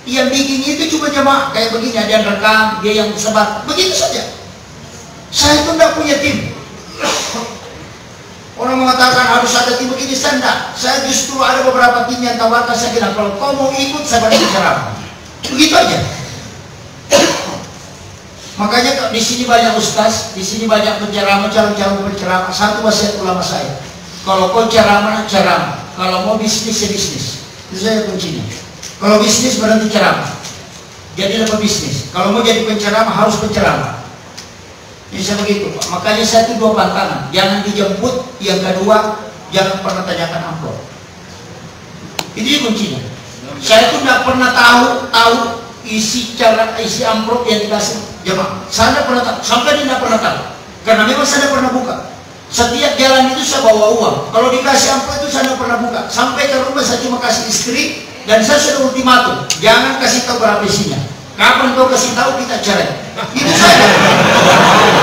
A: Yang bikin itu cuma jemaah kayak begini, ada yang rekam, dia yang sebar, begitu saja. Saya itu tidak punya tim. Orang mengatakan harus ada tim begini, saya tidak. Saya justru ada beberapa tim yang tawarkan, saya bilang kalau kau mau ikut saya beri ceramah. Begitu aja. Makanya di sini banyak ustaz, di sini banyak penceramah, calon-calon penceramah. Satu wasiat ulama saya, kalau kau ceramah, ceramah. Kalau mau bisnis, ya bisnis. Itu saja kuncinya. Kalau bisnis berhenti ceramah, jadilah pebisnis. Kalau mau jadi penceramah harus penceramah. Bisa begitu. Makanya saya itu dua pantangan. Jangan dijemput. Yang kedua, jangan pernah tanyakan amplop. Ini kuncinya. Saya itu tidak pernah tahu isi amplop yang dikasih jemaah. Saya tidak pernah tahu. Sampai dia tidak pernah tahu. Karena memang saya tidak pernah buka. Setiap jalan itu saya bawa uang. Kalau dikasih amplop itu saya tidak pernah buka. Sampai ke rumah saya cuma kasih istri. Dan saya sudah ultimatum. Jangan kasih tahu berapa isinya. Kapan kau kasih tahu kita cerai. Itu saja.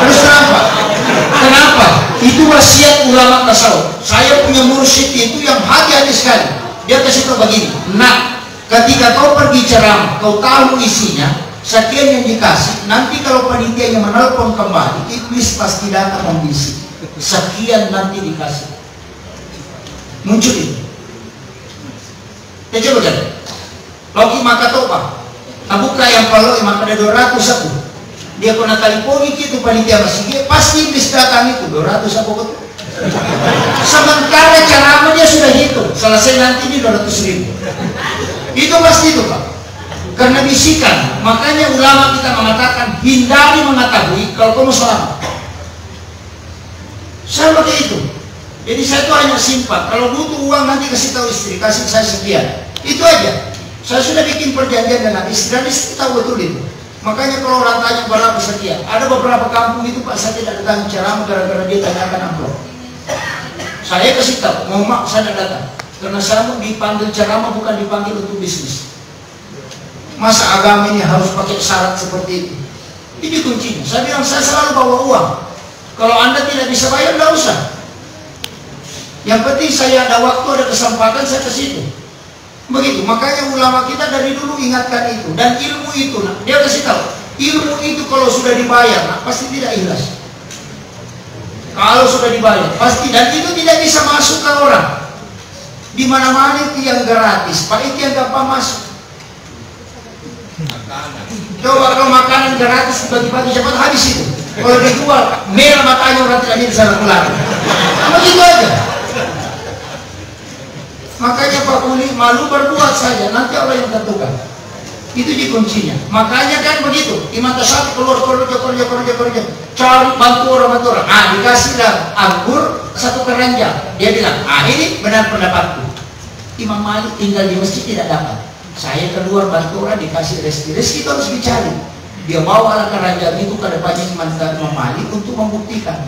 A: Terus kenapa? Itu wasiat ulama tasawuf. Saya punya mursyid itu yang hati-hati sekali. Dia kasih tahu begini. Nah, ketika kau pergi ceramah, kau tahu isinya, sekian yang dikasih. Nanti kalau panitianya menelpon kembali, iblis pasti datang membisik. Sekian nanti dikasih. Muncul itu. Ya coba jadi. Logi maka topa. Abuka yang kalau emang ada 200 aku. Dia kena teleponi gitu panitia masih pasti iblis datang itu 200 aku. Sementara ceramah dia sudah hitung. Selesai nanti ini 200.000. Itu pasti itu Pak. Karena bisikan. Makanya ulama kita mengatakan hindari mengetahui kalau kamu selamat. Saya pakai itu. Jadi saya itu hanya simpan. Kalau butuh uang nanti kasih tahu istri, kasih saya sekian. Itu aja. Saya sudah bikin perjanjian dengan istri dan istri tahu betul itu. Makanya kalau orang tanya berapa sekian, ada beberapa kampung itu Pak saya tidak datang ceramah gara-gara dia tanyakan amplop. Saya kasih tahu, mau mak saya tidak datang. Karena saya mau dipanggil ceramah bukan dipanggil untuk bisnis. Masa agama ini harus pakai syarat seperti itu? Ini kuncinya. Saya bilang saya selalu bawa uang. Kalau Anda tidak bisa bayar, tidak usah. Yang penting saya ada waktu, ada kesempatan, saya ke situ. Begitu, makanya ulama kita dari dulu ingatkan itu. Dan ilmu itu, nah, dia kasih tahu, ilmu itu kalau sudah dibayar, nah, pasti tidak ikhlas. Kalau sudah dibayar, pasti. Dan itu tidak bisa masuk ke orang. Di mana-mana itu yang gratis, Pak, itu yang gampang masuk. Coba kalau makanan gratis bagi-bagi cepat habis itu. Kalau dijual, merah matanya orang tidak bisa pulang. Begitu aja. Makanya Pak Kuli malu berbuat saja, nanti Allah yang tentukan. Itu di kuncinya. Makanya kan begitu. Imam Tasawuf keluar cari bantu orang. Dikasih anggur 1 keranjang. Dia bilang, ini benar pendapatku. Imam Malik tinggal di masjid tidak dapat. Saya keluar bantu orang dikasih rezeki. Rezeki itu harus dicari. Dia bawa keranjang itu ke depannya Imam Malik untuk membuktikan.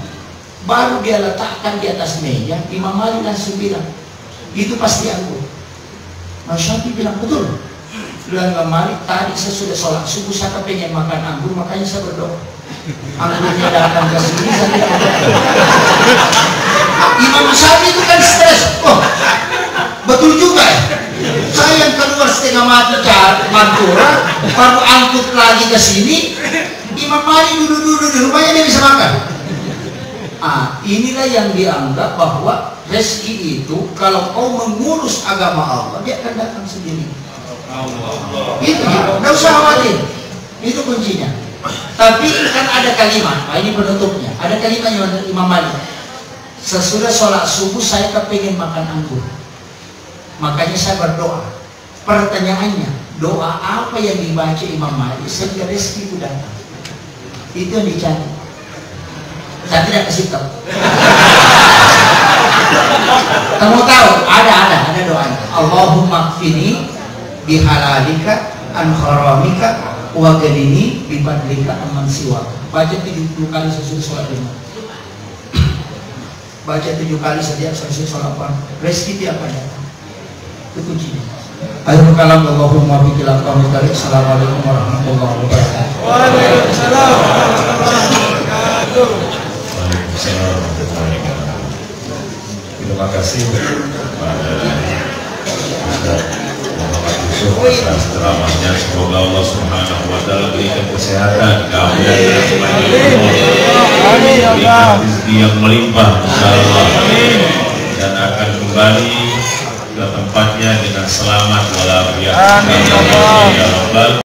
A: Baru dia letakkan di atas meja. Imam Malik langsung bilang, itu pasti anggur. Mas Syafi'i bilang betul. Bilang Imam Malik, tadi saya sudah sholat subuh, saya pengen makan anggur, makanya saya berdoa. Anggurnya datang ke sini, saya tidak berdoa. Imam Syafi'i itu kan stres. Oh, betul juga ya. Saya yang keluar setengah mati cari Pantura, baru angkut lagi ke sini. Imam Malik duduk di rumahnya dia bisa makan. Inilah yang dianggap bahwa rezeki itu kalau kau mengurus agama Allah, dia akan datang sendiri. Itu, tidak usah khawatir. Itu kuncinya. Tapi kan ada kalimat, ini penutupnya. Ada kalimat yang Imam Malik. Sesudah sholat subuh saya kepingin makan anggur. Makanya saya berdoa. Pertanyaannya, doa apa yang dibaca Imam Malik sehingga rezeki itu datang? Itu yang dicari. Saya tidak kasih tahu. Kamu tahu? Ada doanya. Allahumma kfini bihalalika an haramika wa ghanini bi fadlika amman siwak. Baca 70 kali sesudah sholat Jumat. Baca 7 kali setiap sesudah sholat Jumat. Rezeki dia akan datang. Itu kuncinya. Akhirul kalam, Allahumma biqil aqwamil karim. Assalamualaikum warahmatullahi wabarakatuh.
D: Waalaikumsalam warahmatullahi wabarakatuh.
E: Waalaikumsalam warahmatullahi wabarakatuh. Terima kasih kepada Ustaz Muhammad Yusuf atas ceramahnya. Semoga Allah Subhanahu wa taala berikan kesehatan, kemudahan, berikan rezeki yang melimpah insyaallah, dan akan kembali ke tempatnya dengan selamat walafiat. Amin ya rabbal